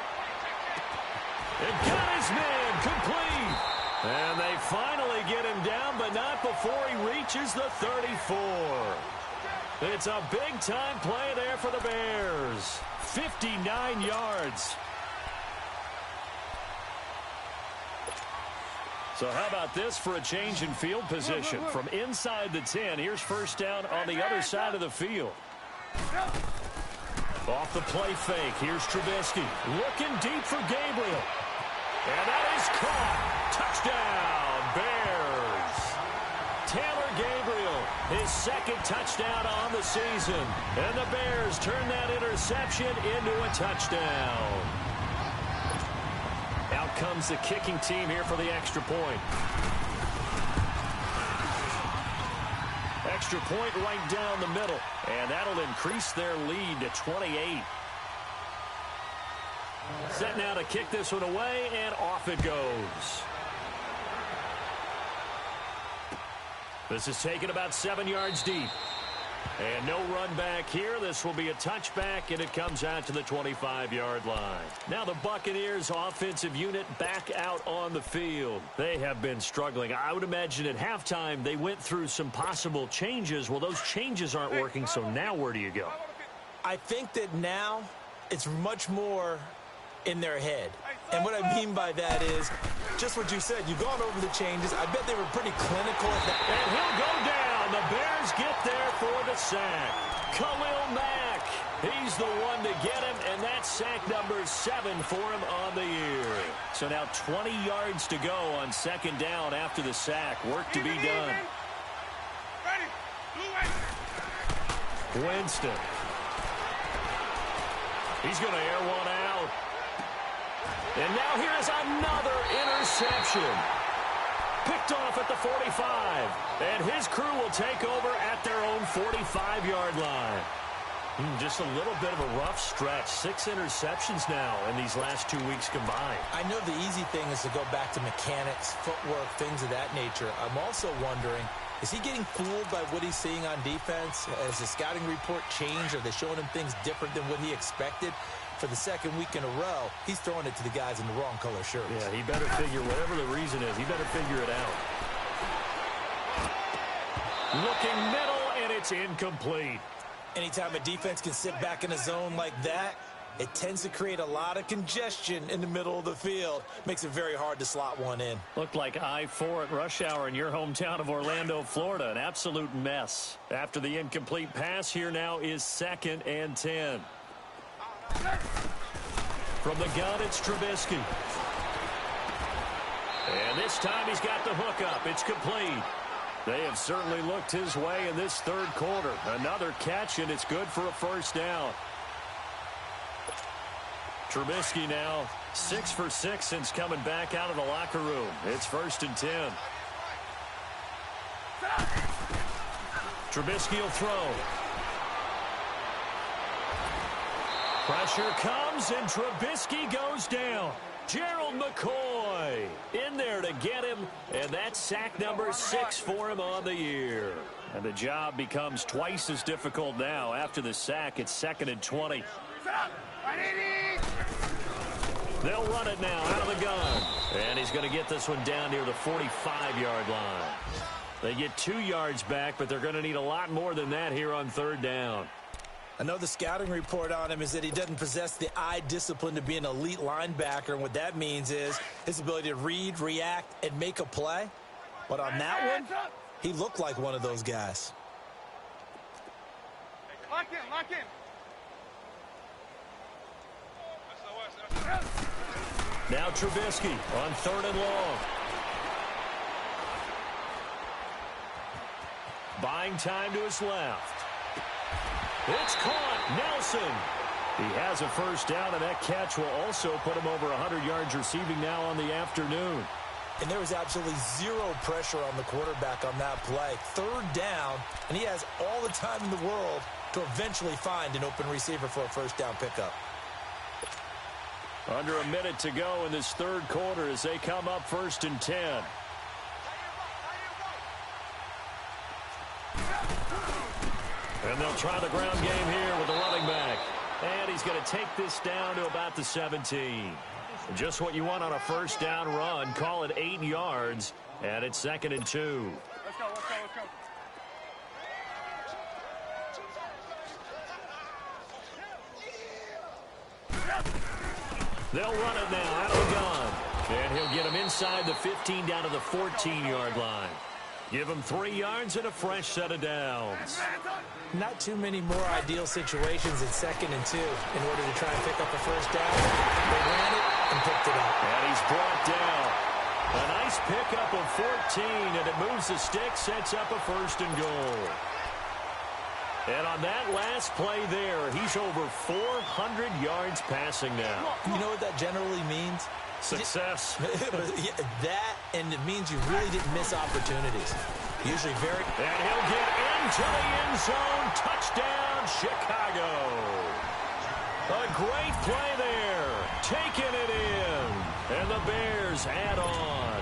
It got his man complete. And they finally get him down, but not before he reaches the 34. It's a big-time play there for the Bears. 59 yards. So how about this for a change in field position? From inside the 10, here's 1st down on the other side of the field. Off the play fake, here's Trubisky. Looking deep for Gabriel. And that is caught. Touchdown, Bears. Taylor Gabriel, his 2nd touchdown on the season. And the Bears turn that interception into a touchdown. Out comes the kicking team here for the extra point. extra point right down the middle. And that'll increase their lead to 28. Set now to kick this one away, and off it goes. This is taken about 7 yards deep. And no run back here. This will be a touchback, and it comes out to the 25-yard line. Now the Buccaneers offensive unit back out on the field. They have been struggling. I would imagine at halftime they went through some possible changes. Well, those changes aren't working, so now where do you go? I think that now it's much more in their head. And what I mean by that is just what you said. You've gone over the changes. I bet they were pretty clinical at that. And he'll go down. The Bears get there for the sack. Khalil Mack. He's the one to get him, and that's sack number 7 for him on the year. So now 20 yards to go on second down after the sack. Work to be done. Winston. He's going to air one out. And now here's another interception. Picked off at the 45. And his crew will take over at their own 45-yard line. Just a little bit of a rough stretch. 6 interceptions now in these last 2 weeks combined. I know the easy thing is to go back to mechanics, footwork, things of that nature. I'm also wondering, is he getting fooled by what he's seeing on defense? Has the scouting report changed? Are they showing him things different than what he expected? For the second week in a row, he's throwing it to the guys in the wrong color shirts. Yeah, he better figure, whatever the reason is, he better figure it out. Looking middle, and it's incomplete. Anytime a defense can sit back in a zone like that, it tends to create a lot of congestion in the middle of the field. Makes it very hard to slot one in. Looked like I-4 at rush hour in your hometown of Orlando, Florida. An absolute mess. After the incomplete pass, here now is 2nd and 10. From the gun, it's Trubisky. And this time he's got the hook up. It's complete. They have certainly looked his way in this third quarter. Another catch, and it's good for a first down. Trubisky now 6 for 6 since coming back out of the locker room. It's 1st and 10. Trubisky will throw. Pressure comes, and Trubisky goes down. Gerald McCoy in there to get him, and that's sack number 6 for him on the year. And the job becomes twice as difficult now. After the sack, it's 2nd and 20. They'll run it now out of the gun. And he's going to get this one down near the 45-yard line. They get 2 yards back, but they're going to need a lot more than that here on 3rd down. I know the scouting report on him is that he doesn't possess the eye discipline to be an elite linebacker, and what that means is his ability to read, react, and make a play. But on that one, he looked like one of those guys. Lock in, lock in. Now Trubisky on 3rd and long. Buying time to his left. It's caught. Nelson. He has a first down, and that catch will also put him over 100 yards receiving now on the afternoon. And there was absolutely zero pressure on the quarterback on that play. 3rd down, and he has all the time in the world to eventually find an open receiver for a first down pickup. Under a minute to go in this 3rd quarter as they come up 1st and 10. And they'll try the ground game here with the running back. And he's going to take this down to about the 17. Just what you want on a first down run. Call it 8 yards. And it's 2nd and 2. Let's go, let's go, let's go. They'll run it now out of the gun. And he'll get him inside the 15 down to the 14-yard line. Give him 3 yards and a fresh set of downs. Not too many more ideal situations in 2nd and 2 in order to try and pick up a first down. They ran it and picked it up. And he's brought down. A nice pickup of 14, and it moves the stick, sets up a 1st and goal. And on that last play there, he's over 400 yards passing now. You know what that generally means? Success. That, and it means you really didn't miss opportunities. Usually very... And he'll get end into the end zone. Touchdown, Chicago. A great play there. Taking it in. And the Bears add on.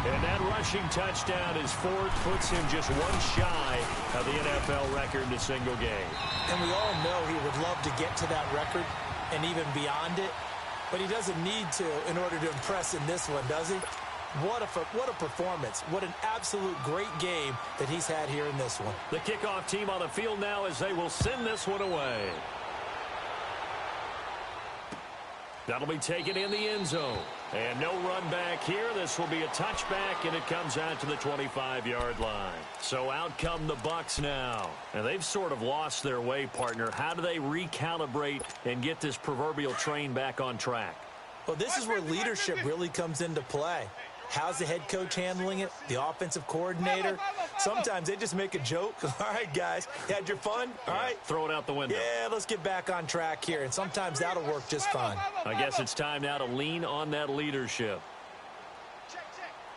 And that rushing touchdown is fourth, puts him just one shy of the NFL record in a single game. And we all know he would love to get to that record and even beyond it, but he doesn't need to in order to impress in this one, does he? What a performance. What an absolute great game that he's had here in this one. The kickoff team on the field now as they will send this one away. That'll be taken in the end zone. And no run back here. This will be a touchback, and it comes out to the 25-yard line. So out come the Bucs now. And they've sort of lost their way, partner. How do they recalibrate and get this proverbial train back on track? Well, this is where leadership really comes into play. How's the head coach handling it? The offensive coordinator? Sometimes they just make a joke. All right, guys, you had your fun? All right. Throw it out the window. Yeah, let's get back on track here. And sometimes that'll work just fine. I guess it's time now to lean on that leadership. Check.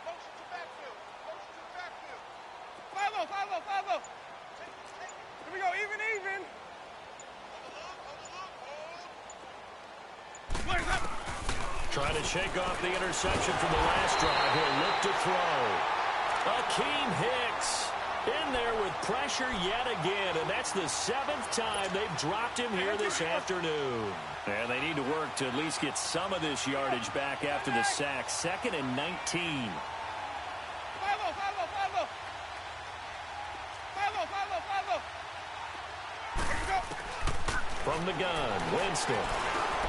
Motion to backfield. Follow. Here we go, even. Where's up? Trying to shake off the interception from the last drive. He'll look to throw. Akeem Hicks in there with pressure yet again, and that's the 7th time they've dropped him here this afternoon. And they need to work to at least get some of this yardage back after the sack. 2nd and 19. Follow. From the gun, Winston.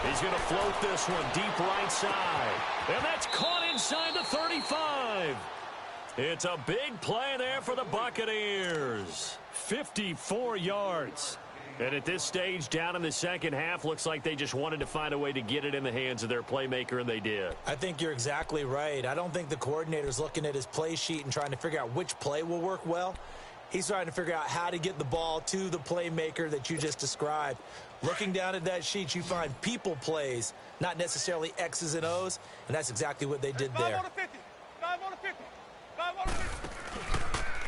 He's going to float this one deep right side. And that's caught inside the 35. It's a big play there for the Buccaneers. 54 yards. And at this stage, down in the second half, looks like they just wanted to find a way to get it in the hands of their playmaker, and they did. I think you're exactly right. I don't think the coordinator's looking at his play sheet and trying to figure out which play will work well. He's trying to figure out how to get the ball to the playmaker that you just described. Looking down at that sheet, you find people plays, not necessarily X's and O's, and that's exactly what they did there. 5 on the 50.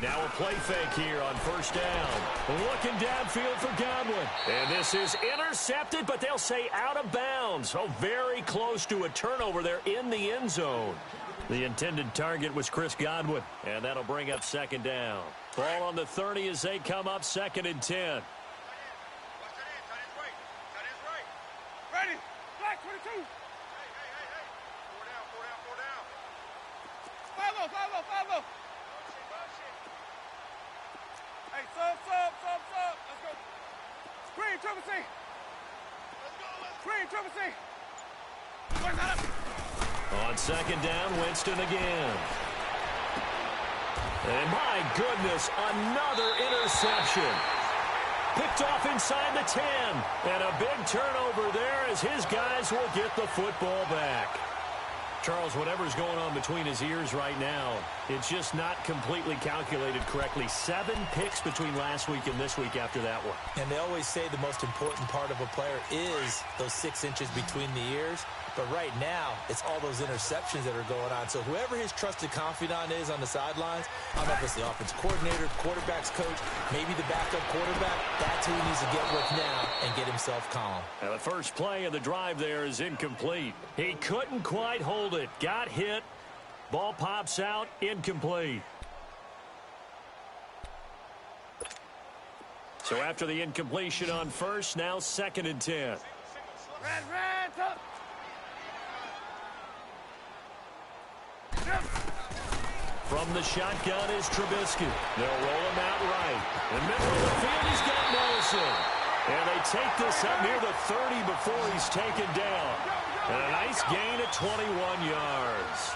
Now a play fake here on first down. Looking downfield for Godwin. And this is intercepted, but they'll say out of bounds. So very close to a turnover there in the end zone. The intended target was Chris Godwin, and that'll bring up second down. Ball on the 30 as they come up 2nd and 10. Ready. Black 22. Hey. 4 down. Follow. Hey, sub. Let's go. Screen, triple C. Where's that up? On second down, Winston again. And my goodness, another interception. Picked off inside the 10. And a big turnover there as his guys will get the football back. Charles, whatever's going on between his ears right now, it's just not completely calculated correctly. 7 picks between last week and this week after that one. And they always say the most important part of a player is those 6 inches between the ears. But right now, it's all those interceptions that are going on. So whoever his trusted confidant is on the sidelines, I don't know if it's the offensive coordinator, quarterback's coach, maybe the backup quarterback, that's who he needs to get with now and get himself calm. Now the first play of the drive there is incomplete. He couldn't quite hold it. Got hit. Ball pops out. Incomplete. So after the incompletion on first, now 2nd and 10. Red, top. From the shotgun is Trubisky. They'll roll him out right. In the middle of the field, he's got Nelson. And they take this up near the 30 before he's taken down. And a nice gain at 21 yards.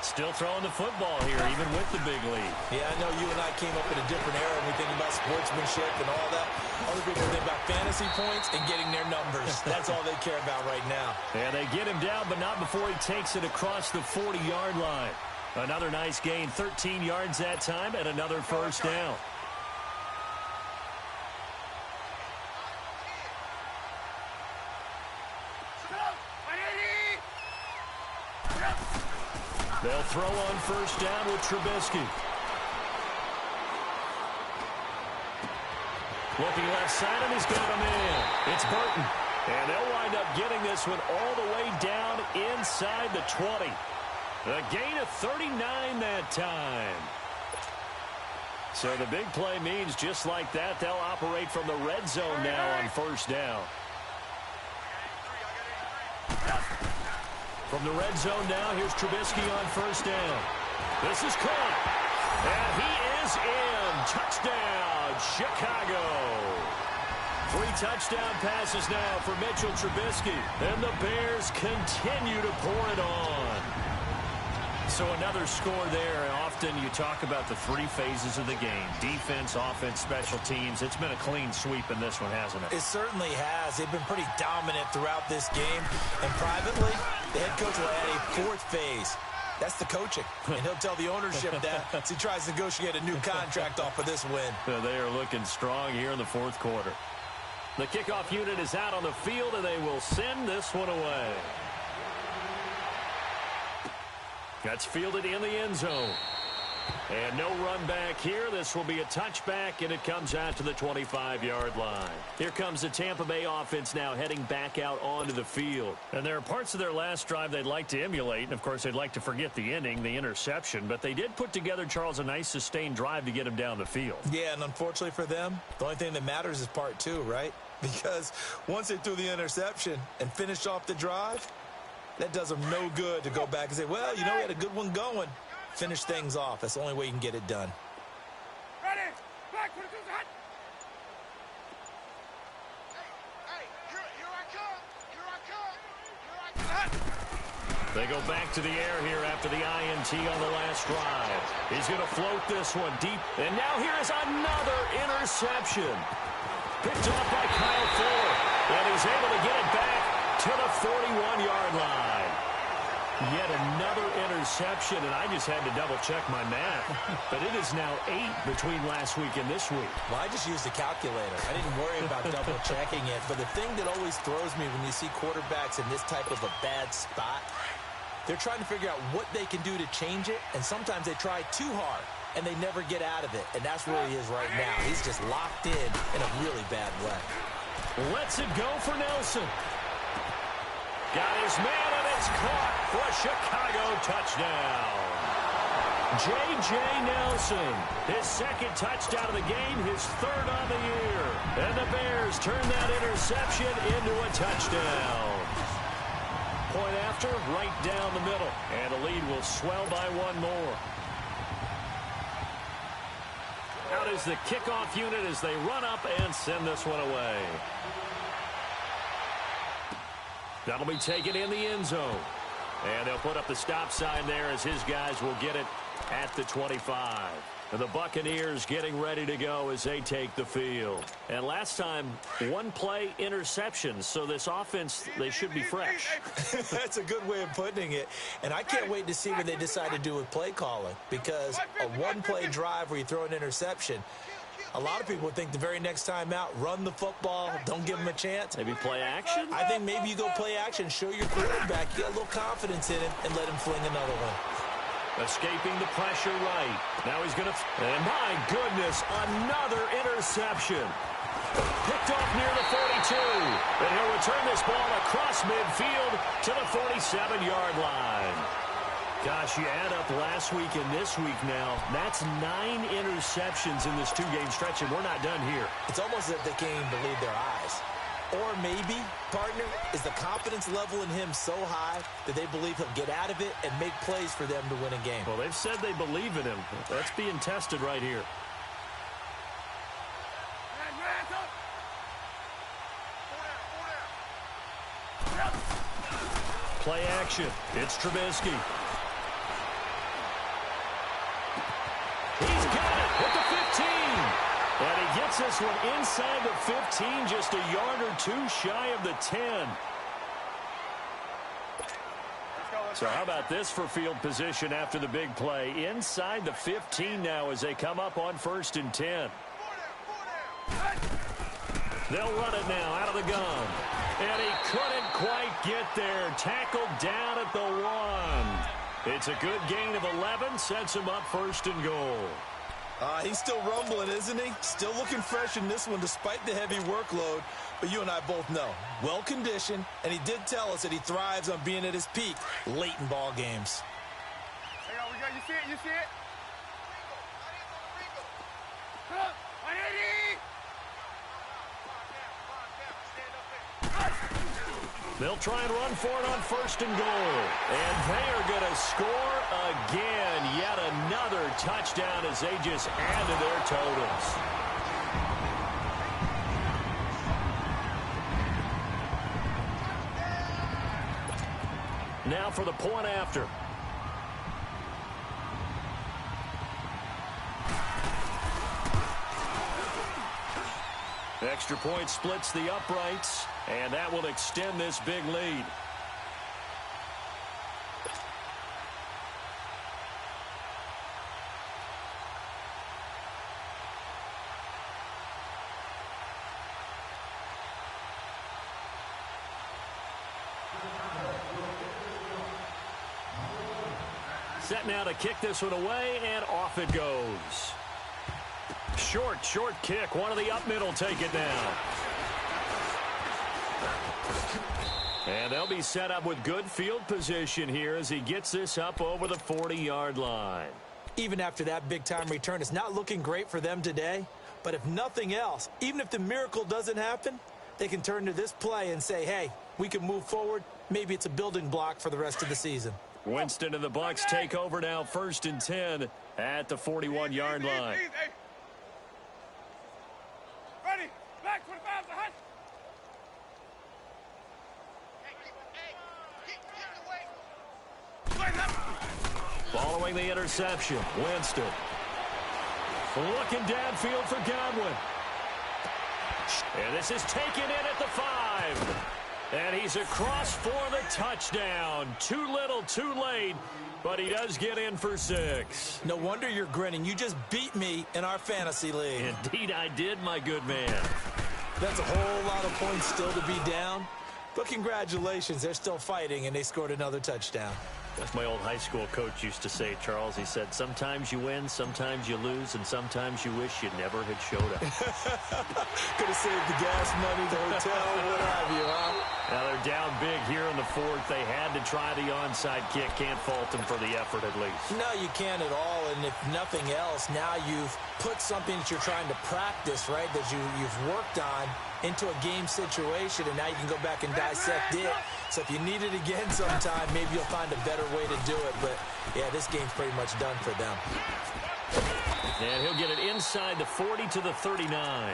Still throwing the football here, even with the big lead. Yeah, I know you and I came up in a different era when we think about sportsmanship and all that. Other people think about fantasy points and getting their numbers. That's all they care about right now. And they get him down, but not before he takes it across the 40-yard line. Another nice gain, 13 yards that time, and another first down. They'll throw on first down with Trubisky. Looking left side, and he's got him in. It's Burton. And they'll wind up getting this one all the way down inside the 20. A gain of 39 that time. So the big play means just like that, they'll operate from the red zone now on first down. From the red zone now, here's Trubisky on first down. This is caught. And he is in. Touchdown, Chicago. 3 touchdown passes now for Mitchell Trubisky. And the Bears continue to pour it on. So another score there. Often you talk about the 3 phases of the game. Defense, offense, special teams. It's been a clean sweep in this one, hasn't it? It certainly has. They've been pretty dominant throughout this game. And privately, the head coach will add a 4th phase. That's the coaching. And he'll tell the ownership that as he tries to negotiate a new contract off of this win. They are looking strong here in the 4th quarter. The kickoff unit is out on the field, and they will send this one away. That's fielded in the end zone. And no run back here. This will be a touchback, and it comes out to the 25-yard line. Here comes the Tampa Bay offense now heading back out onto the field. And there are parts of their last drive they'd like to emulate. And, of course, they'd like to forget the inning, the interception. But they did put together, Charles, a nice sustained drive to get him down the field. Yeah, and unfortunately for them, the only thing that matters is part 2, right? Because once they threw the interception and finished off the drive, that does them no good to go back and say, well, you know, we had a good one going. Finish things off. That's the only way you can get it done. Ready? Back when it goes hot. Hey, here I come. Here I come. Here I come. They go back to the air here after the INT on the last drive. He's going to float this one deep. And now here is another interception. Picked off by Kyle Fuller. And he's able to get it back to the 41-yard line. Yet another interception, and I just had to double-check my math. But it is now 8 between last week and this week. Well, I just used a calculator. I didn't worry about double-checking it. But the thing that always throws me when you see quarterbacks in this type of a bad spot, they're trying to figure out what they can do to change it, and sometimes they try too hard, and they never get out of it. And that's where he is right now. He's just locked in a really bad way. Lets it go for Nelson. Got his man, and it's caught for a Chicago touchdown. J.J. Nelson, his 2nd touchdown of the game, his 3rd on the year. And the Bears turn that interception into a touchdown. Point after, right down the middle. And the lead will swell by 1 more. Out is the kickoff unit as they run up and send this one away. That'll be taken in the end zone. And they'll put up the stop sign there as his guys will get it at the 25. And the Buccaneers getting ready to go as they take the field. And last time, 1 play interceptions. So this offense, they should be fresh. That's a good way of putting it. And I can't wait to see what they decide to do with play calling. Because a 1-play drive where you throw an interception, a lot of people would think the very next time out, run the football, don't give them a chance. Maybe play action? I think maybe you go play action, show your quarterback, you got a little confidence in him, and let him fling another one. Escaping the pressure right. Now he's going to... And my goodness, another interception. Picked off near the 42. And he'll return this ball across midfield to the 47-yard line. Gosh, you add up last week and this week now, that's 9 interceptions in this 2-game stretch, and we're not done here. It's almost as if they can't even believe their eyes. Or maybe, partner, is the confidence level in him so high that they believe he'll get out of it and make plays for them to win a game. Well, they've said they believe in him. That's being tested right here. Play action. It's Trubisky. He's got it at the 15. And he gets this one inside the 15, just a yard or 2 shy of the 10. So how about this for field position after the big play? Inside the 15 now as they come up on 1st and 10. They'll run it now out of the gun. And he couldn't quite get there. Tackled down at the 1. It's a good gain of 11. Sets him up 1st and goal. He's still rumbling, isn't he? Still looking fresh in this one despite the heavy workload. But you and I both know, well-conditioned, and he did tell us that he thrives on being at his peak late in ball games. Hey, we got, you see it, you see it? Look, 180! They'll try and run for it on 1st and goal. And they are going to score again. Yet another touchdown as they just add to their totals. Now for the point after. Extra point splits the uprights, and that will extend this big lead. Set now to kick this one away, and off it goes. Short kick. One of the up middle take it down. And they'll be set up with good field position here as he gets this up over the 40-yard line. Even after that big-time return, it's not looking great for them today. But if nothing else, even if the miracle doesn't happen, they can turn to this play and say, hey, we can move forward. Maybe it's a building block for the rest of the season. Winston and the Bucs take over now, 1st and 10 at the 41-yard line. Ready, back 25 to hunt. Following the interception, Winston. Looking downfield for Godwin. And this is taken in at the 5. And he's across for the touchdown. Too little, too late, but he does get in for 6. No wonder you're grinning. You just beat me in our fantasy league. Indeed I did, my good man. That's a whole lot of points still to be down. But congratulations, they're still fighting, and they scored another touchdown. That's my old high school coach used to say, Charles. He said, sometimes you win, sometimes you lose, and sometimes you wish you never had showed up. Could have saved the gas money, the hotel, what have you, huh? Now they're down big here in the 4th. They had to try the onside kick. Can't fault them for the effort at least. No, you can't at all. And if nothing else, now you've put something that you're trying to practice, right, that you've worked on into a game situation, and now you can go back and dissect it. So if you need it again sometime, maybe you'll find a better way to do it. But, yeah, this game's pretty much done for them. And he'll get it inside the 40 to the 39.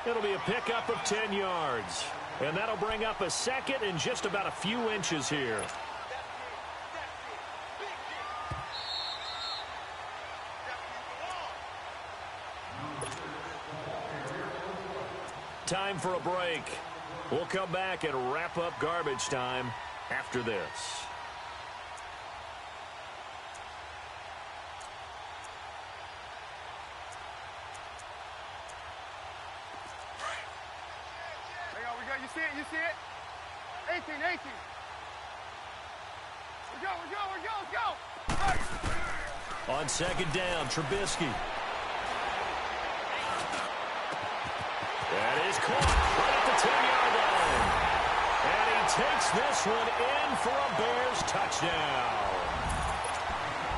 It'll be a pickup of 10 yards. And that'll bring up a 2nd and just about a few inches here. Time for a break. We'll come back and wrap up garbage time after this. You see it, you see it? 18, 18. Let's go. On 2nd down, Trubisky. That is caught right at the 10-yard line. And he takes this one in for a Bears touchdown.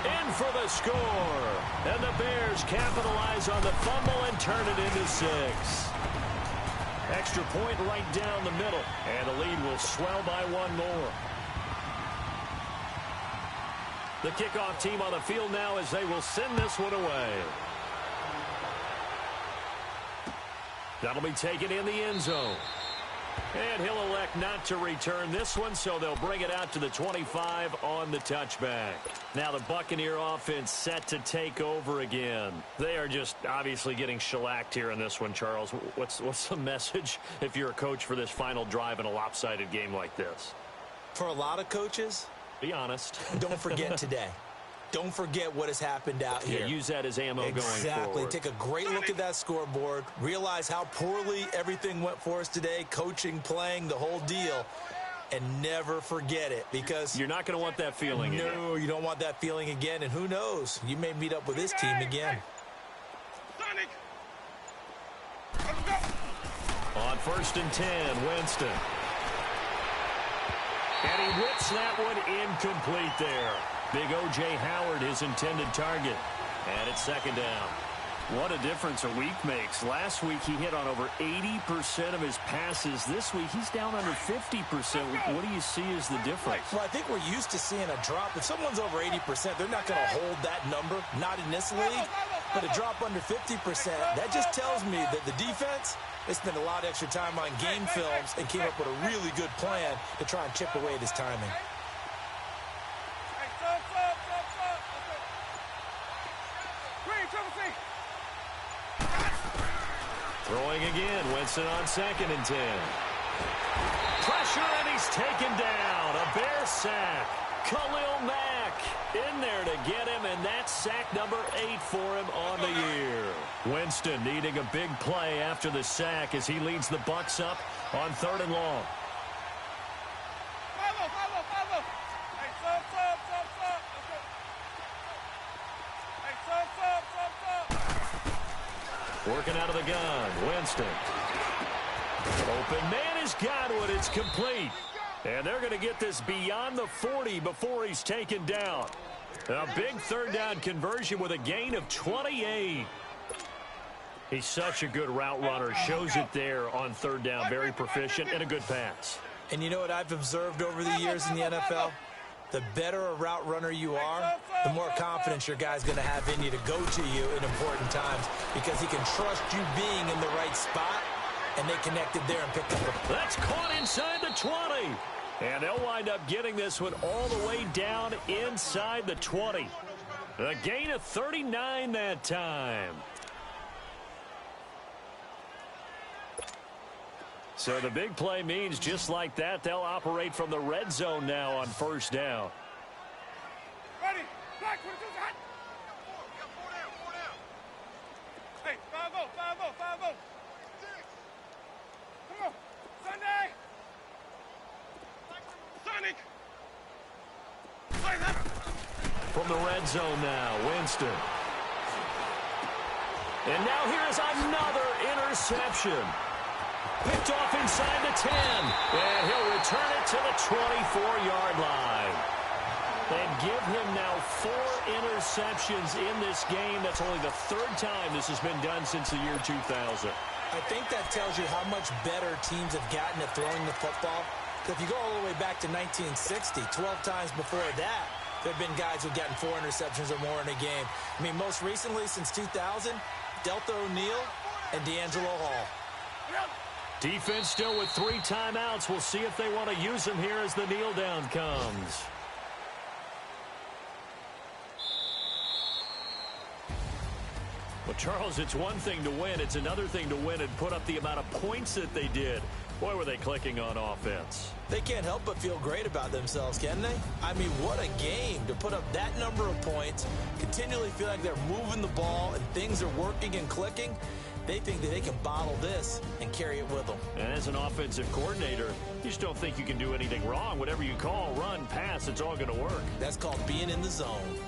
In for the score. And the Bears capitalize on the fumble and turn it into 6. Extra point right down the middle. And the lead will swell by 1 more. The kickoff team on the field now as they will send this one away. That'll be taken in the end zone. And he'll elect not to return this one, so they'll bring it out to the 25 on the touchback. Now the Buccaneer offense set to take over again. They are just obviously getting shellacked here in this one, Charles. What's the message if you're a coach for this final drive in a lopsided game like this? For a lot of coaches, be honest. Don't forget today. Don't forget what has happened out here. Yeah, use that as ammo going forward. Exactly. Take a great look at that scoreboard. Realize how poorly everything went for us today. Coaching, playing, the whole deal. And never forget it, because you're not going to want that feeling again. No, you don't want that feeling again. And who knows? You may meet up with this team again. 1st and 10, Winston. And he whips that one incomplete there. Big O.J. Howard, his intended target. And it's 2nd down. What a difference a week makes. Last week he hit on over 80% of his passes. This week he's down under 50%. What do you see as the difference? Well, I think we're used to seeing a drop. If someone's over 80%, they're not going to hold that number, not in this league. But a drop under 50%, that just tells me that the defense, they spent a lot of extra time on game films and came up with a really good plan to try and chip away at his timing. Throwing again, Winston on 2nd and 10. Pressure, and he's taken down. A Bear sack. Khalil Mack in there to get him, and that's sack number 8 for him on the year. Winston needing a big play after the sack as he leads the Bucs up on 3rd and long. Working out of the gun, Winston. Open man is Godwin. It's complete. And they're going to get this beyond the 40 before he's taken down. A big 3rd down conversion with a gain of 28. He's such a good route runner. Shows it there on 3rd down. Very proficient and a good pass. And you know what I've observed over the years in the NFL? The better a route runner you are, the more confidence your guy's going to have in you to go to you in important times because he can trust you being in the right spot, and they connected there and picked up a... That's caught inside the 20. And they'll wind up getting this one all the way down inside the 20. A gain of 39 that time. So the big play means just like that, they'll operate from the red zone now on 1st down. Ready. Black, 22's hot. Four down. Hey, 5-0. Come on. Sunday. Sonic. Play that. From the red zone now, Winston. And now here's another interception. Picked off inside the 10. And he'll return it to the 24-yard line. And give him now 4 interceptions in this game. That's only the 3rd time this has been done since the year 2000. I think that tells you how much better teams have gotten at throwing the football. If you go all the way back to 1960, 12 times before that, there have been guys who've gotten 4 interceptions or more in a game. I mean, most recently, since 2000, Delta O'Neal and D'Angelo Hall. Defense still with 3 timeouts. We'll see if they want to use them here as the kneel down comes. Well, Charles, it's one thing to win. It's another thing to win and put up the amount of points that they did. Boy, were they clicking on offense. They can't help but feel great about themselves, can they? I mean, what a game to put up that number of points, continually feel like they're moving the ball and things are working and clicking. They think that they can bottle this and carry it with them. And as an offensive coordinator, you just don't think you can do anything wrong. Whatever you call, run, pass, it's all going to work. That's called being in the zone.